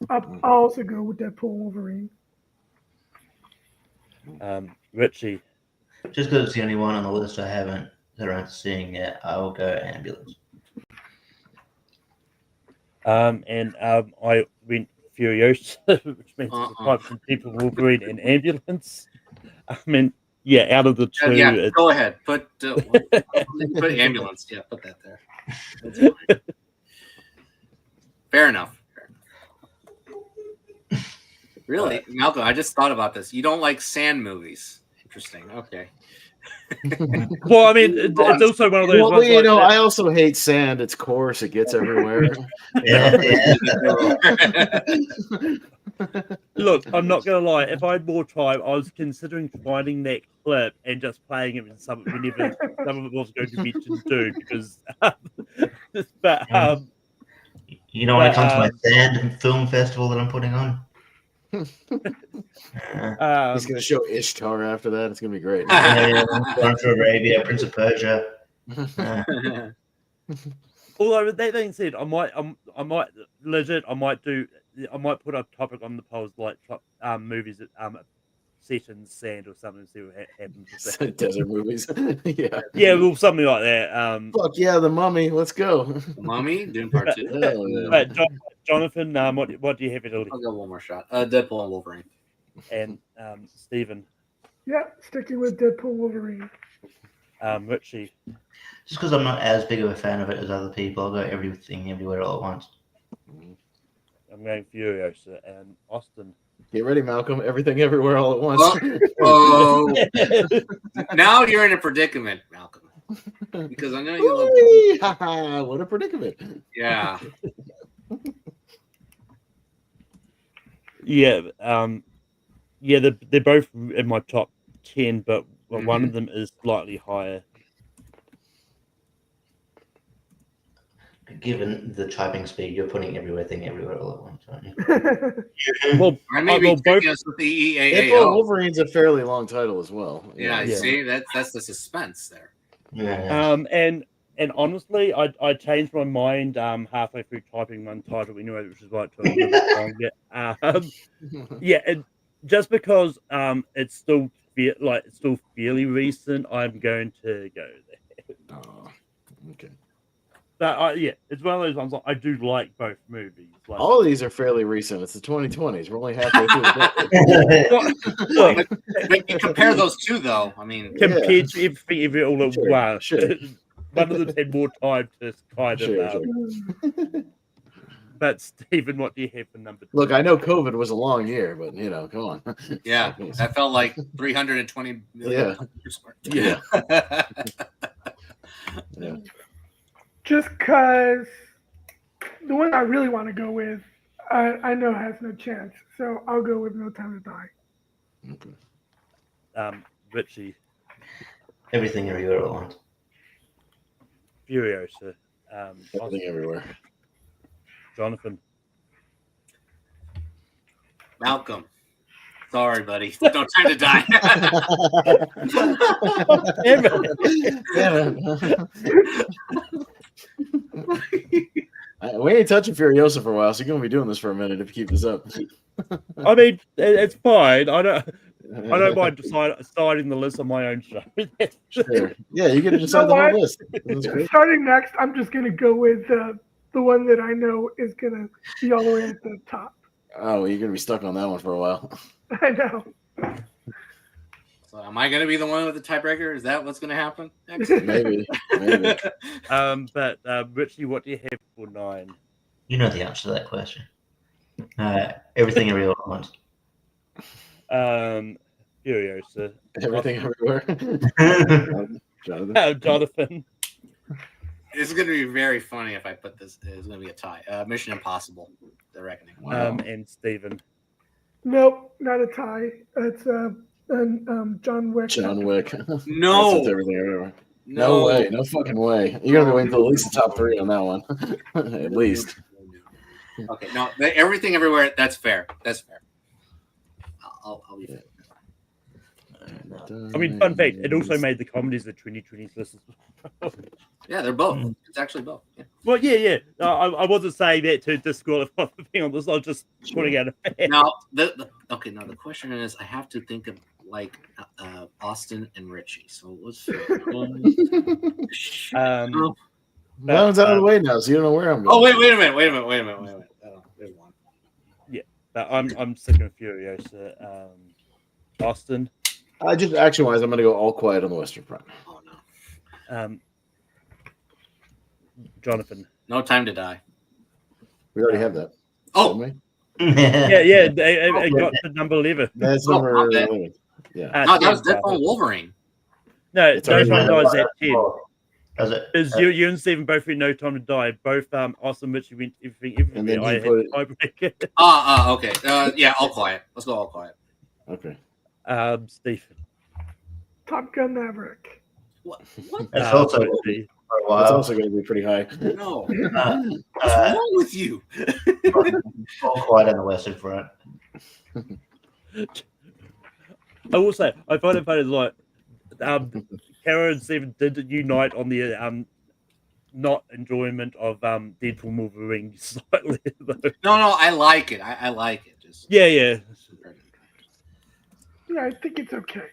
I'll also go with Deadpool and Wolverine. Richie. Just because it's the only one on the list I haven't seen yet, I will go Ambulance. I went Furiosa, which means it's a type from Deadpool, Wolverine, and Ambulance. I mean, yeah, out of the two. Yeah, go ahead. Put Ambulance. Yeah, put that there. That's fine. Fair enough. Really, Malcolm, I just thought about this. You don't like sand movies. Interesting. Okay. Well, I mean, it's also one of those ones. I also hate sand. It's coarse. It gets everywhere. Look, I'm not gonna lie. If I had more time, I was considering finding that clip and just playing it with some of it was going to be to do because, but you don't want to come to my sand film festival that I'm putting on. He's gonna show Ishtar after that. It's gonna be great. Going to Arabia, Prince of Persia. Although with that being said, I might put a topic on the polls like movies that set in sand or something. See what happens. With that. Desert movies. Yeah. Yeah, well, something like that. Fuck yeah, The Mummy. Let's go. The Mummy, Dune Part 2. Hell yeah. But Jonathan, what do you have it? I'll go one more shot. Deadpool and Wolverine. And Stephen, Yeah, sticking with Deadpool Wolverine. Richie, Just because I'm not as big of a fan of it as other people, I'll go everything everywhere all at once. I'm going Furiosa, and Austin. Get ready, Malcolm. Everything everywhere all at once. Oh, now you're in a predicament, Malcolm. Because I know you love. Whee! Ha ha, what a predicament. Yeah. Yeah, they're both in my top 10, but one of them is slightly higher. Given the typing speed, you're putting everything everywhere all at once, aren't you? Well, I may be well, both. us with the Deadpool EAAO. Wolverine's a fairly long title as well. Yeah, Yeah. see, that's the suspense there. Yeah. And honestly, I changed my mind halfway through typing one title anyway, which is why it took a little bit longer. Yeah, and just because it's still fairly recent, I'm going to go there. Oh, okay. But it's one of those ones. I do like both movies. Like, All of these are fairly recent. It's the 2020s. We're only halfway through the look, But you compare those two, though. I mean, compared to everything all at Sure, once, sure. one of them had more time to kind of. Sure. But Stephen, what do you have for number 2? Look, I know COVID was a long year, but come on. yeah, that felt like 320 million. Yeah. Yeah. Just because the one I really want to go with, I know has no chance. So I'll go with No Time to Die. Okay. Richie, Everything everywhere all at once. Furiosa, Everything everywhere. Jonathan. Malcolm. Sorry, buddy. No Time to Die. We ain't touching Furiosa for a while, so you're gonna be doing this for a minute if you keep this up. I mean, it's fine. I don't mind deciding the list on my own show. Sure. Yeah, you get to decide the whole list. That's great. Starting next, I'm just going to go with the one that I know is going to be all the way at the top. Oh, you're gonna be stuck on that one for a while. I know. So am I going to be the one with the tiebreaker? Is that what's going to happen next? Maybe. But Richie, what do you have for 9? You know the answer to that question. Everything everywhere all at once. Furiosa. Everything everywhere. Jonathan. Jonathan. This is going to be very funny if I put this. It's going to be a tie. Mission Impossible: The Reckoning. And Stephen. Nope, not a tie. It's John Wick. John Wick. No. That's everything everywhere. No way. No fucking way. You're gonna be waiting until at least the top 3 on that one. At least. Okay. No. Everything everywhere. That's fair. That's fair. I'll be fair. I mean, fun fact, it also made the comedies of the 2020's list. Yeah, they're both. It's actually both. Yeah. Well, yeah. I wasn't saying that to disqualify the thing on this. I was just putting out a fact. Now, now the question is, I have to think of like Austin and Richie. So let's see. That one's out of the way now, so you don't know where I'm going. Oh wait a minute. Oh, there's one. Yeah, but I'm sticking with Furiosa. Austin. Just action-wise, I'm going to go All Quiet on the Western Front. Oh no. Jonathan. No Time to Die. We already have that. Oh. Didn't Yeah. It got to number 11. we? That's Oh, number my bad. 11. Yeah. No, that was Deadpool and Wolverine. No, It's No already Time to there. Die is at 10. Does it? Because you and Stephen both went No Time to Die. Both Austin, Mitch, went everything. And then I he put had tiebreaker. Okay. Yeah, All Quiet. Let's go All Quiet. Okay. Stephen. Top Gun Maverick. What? That's also Richie. for a That's while. also going to be pretty high. No. What's wrong with you? All Quiet on the Western Front. I will say, I find it funny, like, Kara and Stephen did unite on the not enjoyment of Deadpool Wolverine slightly. Though. No, I like it. I like it. Just Yeah. Yeah, I think it's okay.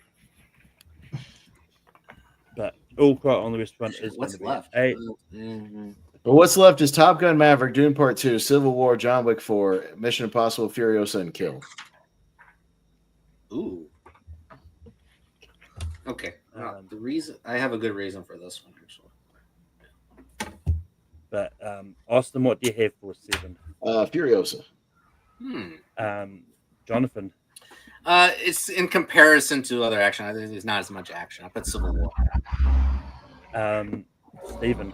But All Quiet on the Western Front is going What's to be left? 8. But what's left is Top Gun Maverick, Dune Part 2, Civil War, John Wick 4, Mission Impossible, Furiosa, and Kill. Ooh. Okay. Um, The reason I have a good reason for this one actually. But Austin, what do you have for 7? Furiosa. Jonathan. It's in comparison to other action. I think there's not as much action. I put Civil War. Stephen.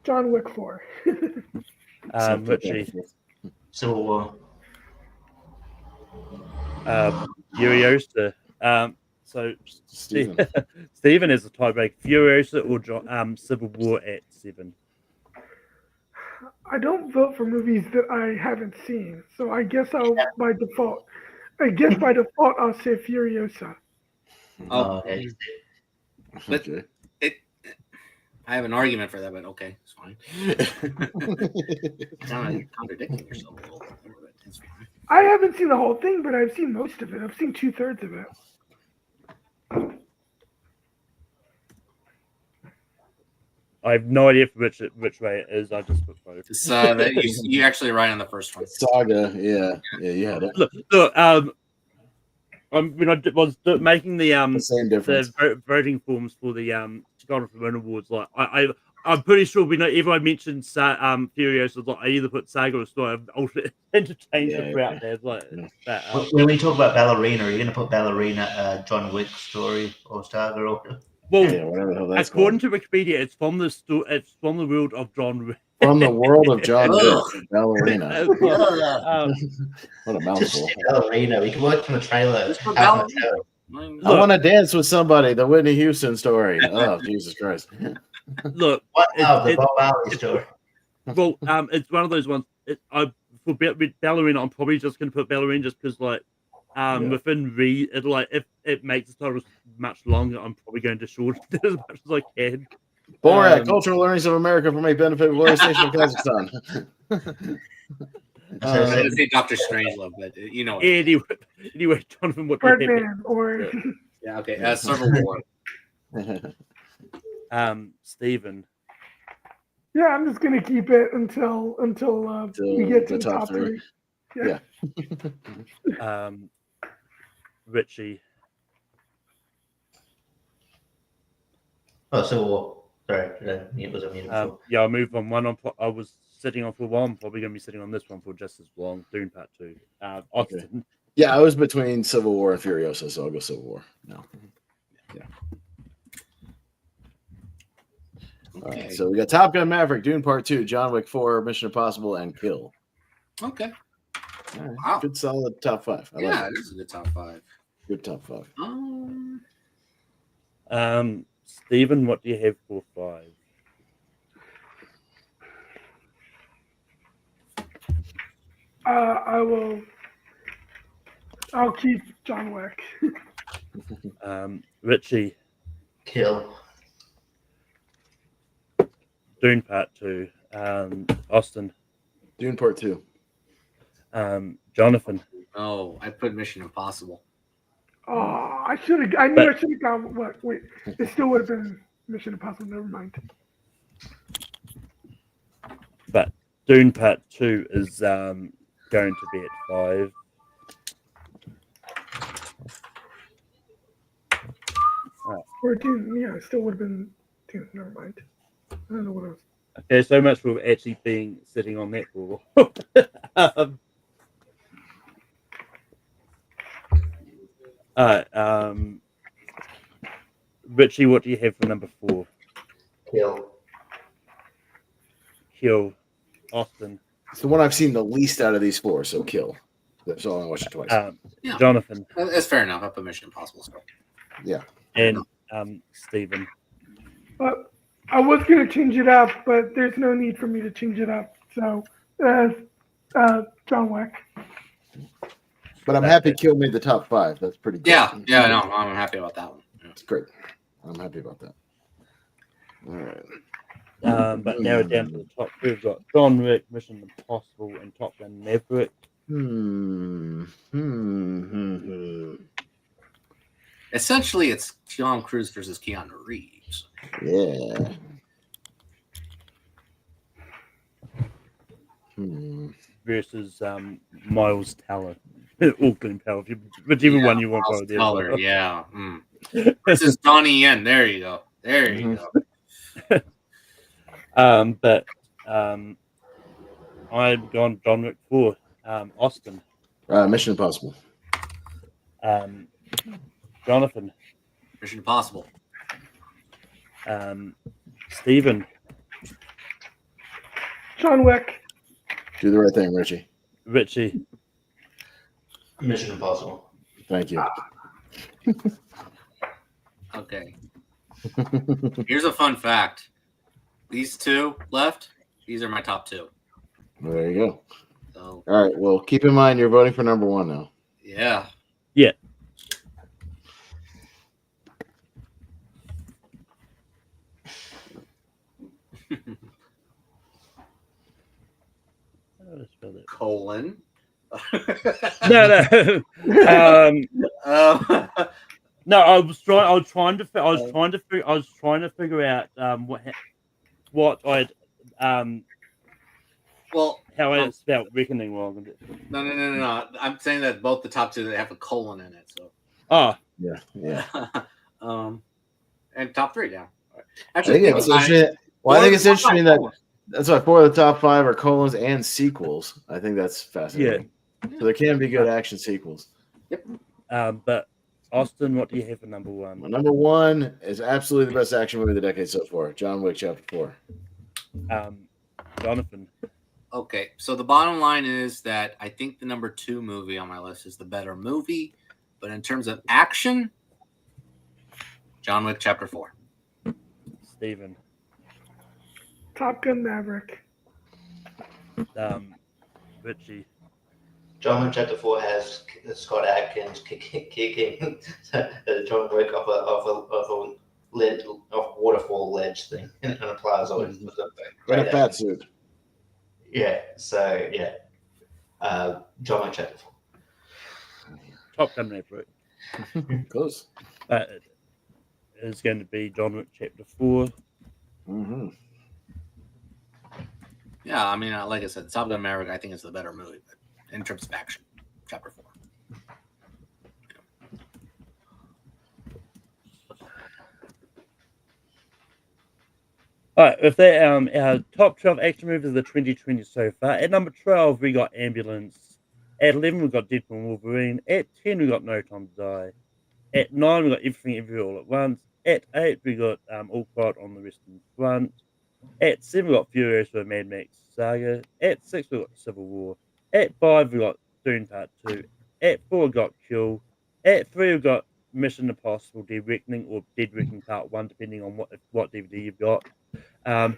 John Wick 4. Richie. Civil War. Furiosa. So Stephen is a tiebreak. Furiosa or Civil War at 7. I don't vote for movies that I haven't seen, so I guess by default I'll say Furiosa. Oh, Okay. but Okay. I have an argument for that, but okay, it's fine. Kind of contradicting yourself a little bit. But it's fine. I haven't seen the whole thing, but I've seen most of it. I've seen 2/3 of it. I have no idea for which way it is. I just put both. So you actually right on the first one. Saga, yeah, you had it. Look. When I was making the Same difference. voting forms for the Chicago Film Awards, like I'm pretty sure we know. If I mentioned Furiosa, like I either put Saga or Story. I've altered interchanged it throughout there. Like that. When we talk about Ballerina, are you going to put Ballerina, John Wick Story, or Saga? Or... Well, Yeah, whatever the hell that's according called. to Wikipedia, it's from the world of John Wick. From the world of John Ugh. Wick, Ballerina. What a Just mouthful. say Ballerina. We can work from a trailer. Just put Have a Ballerina. show. I want to dance with somebody. The Whitney Houston story. Oh, Jesus Christ. Look, Wow, the Bob Marley story. well, it's one of those ones. With Ballerina, I'm probably just going to put Ballerina just because, like, within if it makes the title much longer, I'm probably going to shorten it as much as I can. Borat, Cultural Learnings of America for my benefit, Glorious Nation of Kazakhstan. I was going to say Dr. Strangelove, but you know. Anyway, Jonathan, what do you think? Birdman or Yeah, okay. Civil War. Stephen. yeah, I'm just gonna keep it until we get to the top 3. Yeah. Richie. Oh, Civil War. Sorry, it was a meaningful. Yeah, I'll move on one. I was sitting on for one. Probably going to be sitting on this one for just as long. Dune Part 2. Austin. Yeah, I was between Civil War and Furiosa, so I'll go Civil War. No. Yeah. All right, so we got Top Gun Maverick, Dune Part 2, John Wick 4, Mission Impossible, and Kill. Okay. All right. Wow. Good solid top 5. I like it. This is a good top 5. Good top 5. Stephen, what do you have for 5? I'll keep John Wick. Richie. Kill. Dune Part 2. Austin. Dune Part 2. Jonathan. Oh, I put Mission Impossible. Oh, I knew I should have gone. What? Wait, it still would have been Mission Impossible. Never mind. But Dune Part 2 is going to be at 5. Or Dune, yeah, it still would have been Dune. Never mind. I don't know what else. Okay, so much for actually sitting on that for. Richie, what do you have for number 4? Kill. Kill. Austin. It's the one I've seen the least out of these 4, so Kill. That's all I watched it twice. Yeah. Jonathan. That's fair enough. I put Mission Impossible. So. Yeah. And Stephen. But I was going to change it up, but there's no need for me to change it up. So, John Wick. But I'm happy Kill made the top 5. That's pretty good. Yeah, no, I'm happy about that one. Yeah. It's great. I'm happy about that. All right. But now down to the top 3, we've got John Wick, Mission Impossible, and Top Gun Maverick. Essentially, it's Tom Cruise versus Keanu Reeves. Yeah. Versus Miles Teller, Auckland Power, whichever one you want. Miles Probably Teller, yeah. Versus Donnie Yen. There you go. There you go. But I've gone John Wick 4. Austin. Mission Impossible. Jonathan. Mission Impossible. Stephen. John Wick. Do the right thing, Richie. Richie. Mission Impossible. Thank you. Okay. Here's a fun fact. These two left, these are my top two. Well, there you go. So, all right. Well, keep in mind you're voting for number one now. Yeah. Yeah. Colon. No. No, I was trying to figure out what I'd well, how I spelled reckoning wrong. No. I'm saying that both the top two they have a colon in it. So. Yeah. And top three now. Actually, I think it's interesting that that's why 4 of the top 5 are colons and sequels. I think that's fascinating. Yeah. So there can be good action sequels. Yep. But Austin, what do you have for number one? Well, number one is absolutely the best action movie of the decade so far. John Wick Chapter 4. Jonathan. Okay, so the bottom line is that I think the number 2 movie on my list is the better movie, but in terms of action, John Wick Chapter 4. Stephen. Top Gun Maverick. Richie. John Wick Chapter 4 has Scott Adkins kicking John Wick off a waterfall ledge thing in a plaza. In a fat suit. Yeah, so yeah. John Wick Chapter 4. Top Gun Maverick. Close. It's going to be John Wick Chapter 4. Mm-hmm. Yeah, I mean, like I said, Top Gun Maverick, I think is the better movie, but in terms of action, Chapter 4. All right, with that, our top 12 action movies of the 2020 so far. At number 12, we got Ambulance. At 11, we got Deadpool and Wolverine. At 10, we got No Time to Die. At 9, we got Everything Everywhere All at Once. At 8, we got All Quiet on the Western Front. At 7, we got Furious with Mad Max Saga. At 6, we got Civil War. At 5, we got Dune Part 2. At 4, we got Kill. At 3, we got Mission Impossible Dead Reckoning or Dead Reckoning Part 1, depending on what DVD you've got.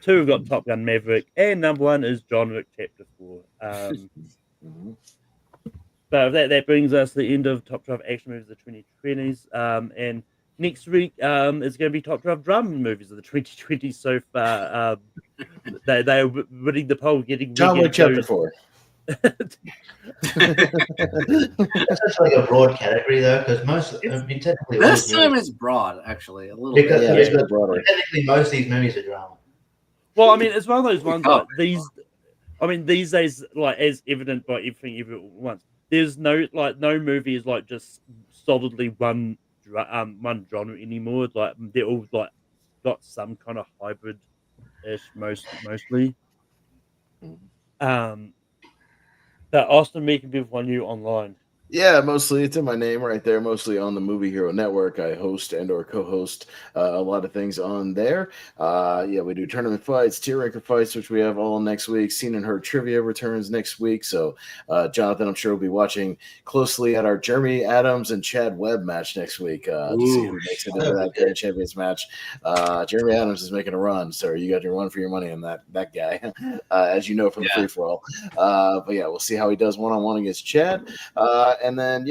2, we've got Top Gun Maverick. And number 1 is John Wick Chapter 4. So that brings us to the end of Top 12 Action Movies of the 2020s. And next week is going to be Top 12 Drum Movies of the 2020s so far. They are winning the poll, getting John Wick Chapter 4. That's actually a broad category, though, because technically this time is broad, actually, a little because, bit. Yeah, it's a bit broader. Technically, most of these movies are drama. Well, I mean, it's one of those ones like these. I mean, these days, like as evident by Everything Everywhere at Once, there's no movie is like just solidly one genre anymore. Like they're all like got some kind of hybrid-ish mostly. But Austin, we can give one you online. Yeah, mostly it's in my name right there. Mostly on the Movie Hero Network. I host and/or co-host a lot of things on there. We do tournament fights, tier ranker fights, which we have all next week. Seen and Heard Trivia returns next week. So, Jonathan, I'm sure will be watching closely at our Jeremy Adams and Chad Webb match next week to see who makes it into that Grand Champions match. Jeremy Adams is making a run, sir. You got your run for your money on that guy, as you know from the free for all. But yeah, we'll see how he does one-on-one against Chad. And then,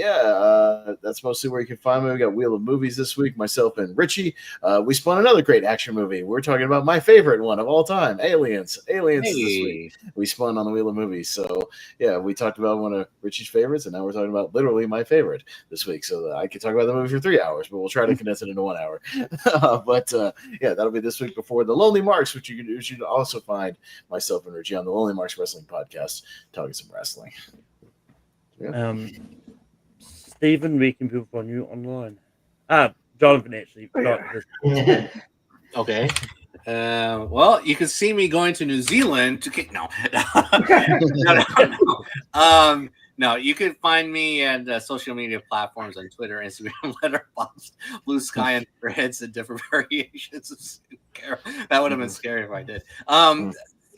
that's mostly where you can find me. We got Wheel of Movies this week, myself and Richie. We spun another great action movie. We're talking about my favorite one of all time, Aliens. Aliens is this week. We spun on the Wheel of Movies. So, yeah, we talked about one of Richie's favorites, and now we're talking about literally my favorite this week. So I could talk about the movie for 3 hours, but we'll try to condense it into 1 hour. That'll be this week before the Lonely Marks, which you should also find myself and Richie on the Lonely Marks Wrestling Podcast, talking some wrestling. Yeah. Stephen, where can people find you online? Jonathan, actually. Okay. Well, you can see me going to New Zealand to kick. No. No, you can find me at social media platforms on Twitter, Instagram, Letterboxd, Blue Sky, and Threads, and different variations of skincare. That would have been scary if I did.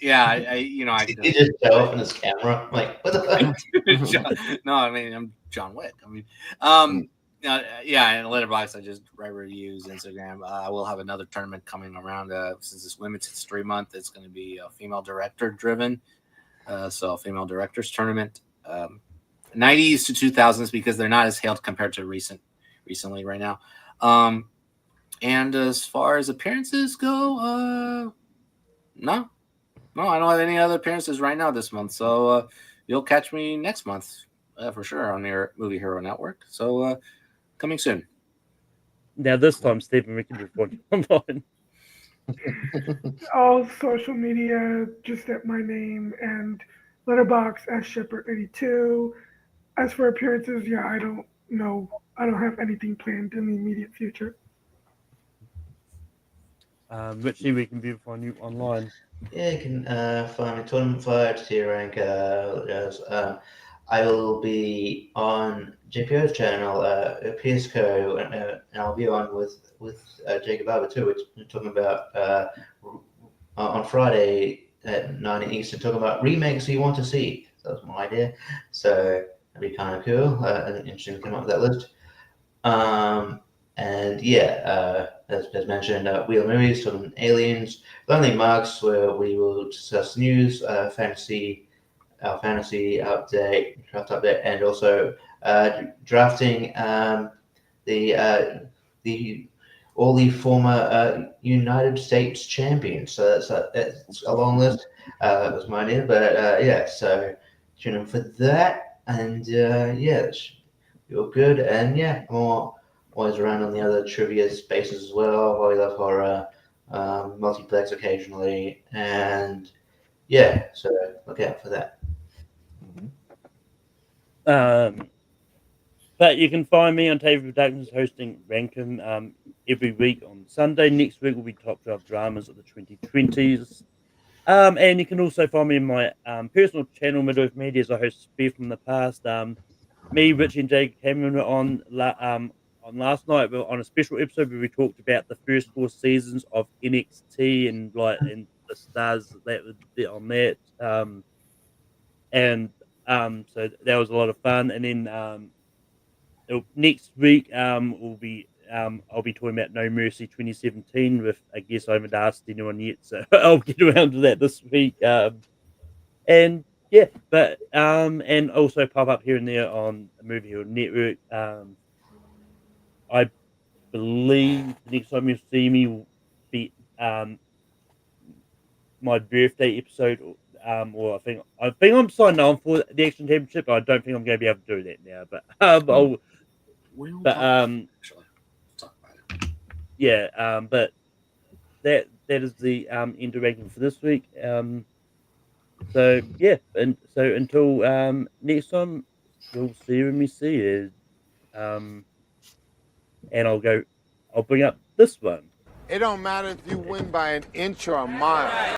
Yeah, I could just show off in his camera. Like, what the fuck? No, I mean, I'm John Wick. I mean, and Letterboxd, I just write reviews. Instagram, I will have another tournament coming around. Since it's Women's History Month, it's going to be female director driven. So, female directors tournament. 90s to 2000s, because they're not as hailed compared to recently right now. And as far as appearances go, no, I don't have any other appearances right now this month. So you'll catch me next month for sure on your Movie Hero Network. So coming soon. Now this time, Stephen, we can report online. All social media, just at my name, and Letterboxd as Shepherd82. As for appearances, I don't know. I don't have anything planned in the immediate future. Richie, we can find you online. Yeah, you can find me Tournament 5 tier rank. I will be on JPO's channel, PSCO, and I'll be on with Jacob Barber too. We're talking about on Friday at 9 Eastern, talking about remakes you want to see. That was my idea. So that'd be kind of cool. And interesting to come up with that list. As mentioned, Wheel of Movies, talking Aliens, Lonely Marks, where we will discuss news, fantasy update, draft update, and also drafting all the former United States champions. So that's a long list. That was my idea, but so tune in for that, and you're good, and I'm always around on the other trivia spaces as well. I love horror, multiplex occasionally, and so look out for that. But you can find me on TV Productions hosting Rankin every week on Sunday. Next week will be Top 12 Dramas of the 2020's. And you can also find me in my personal channel, Midwest Media, as I host Spear from the Past. Me, Richie, and Jake Cameron were on last night. We were on a special episode where we talked about the first 4 seasons of NXT and the stars that were on that. So that was a lot of fun. And then next week I'll be talking about No Mercy 2017 with, I guess I haven't asked anyone yet, so I'll get around to that this week. And also pop up here and there on the Movie Hero Network. I believe the next time you see me will be my birthday episode. Or I think I'm signed on for the Action Championship, but I don't think I'm going to be able to do that now. But but that is the interacting for this week. And so until next time, you'll see when we see it. And I'll bring up this one. It don't matter if you win by an inch or a mile.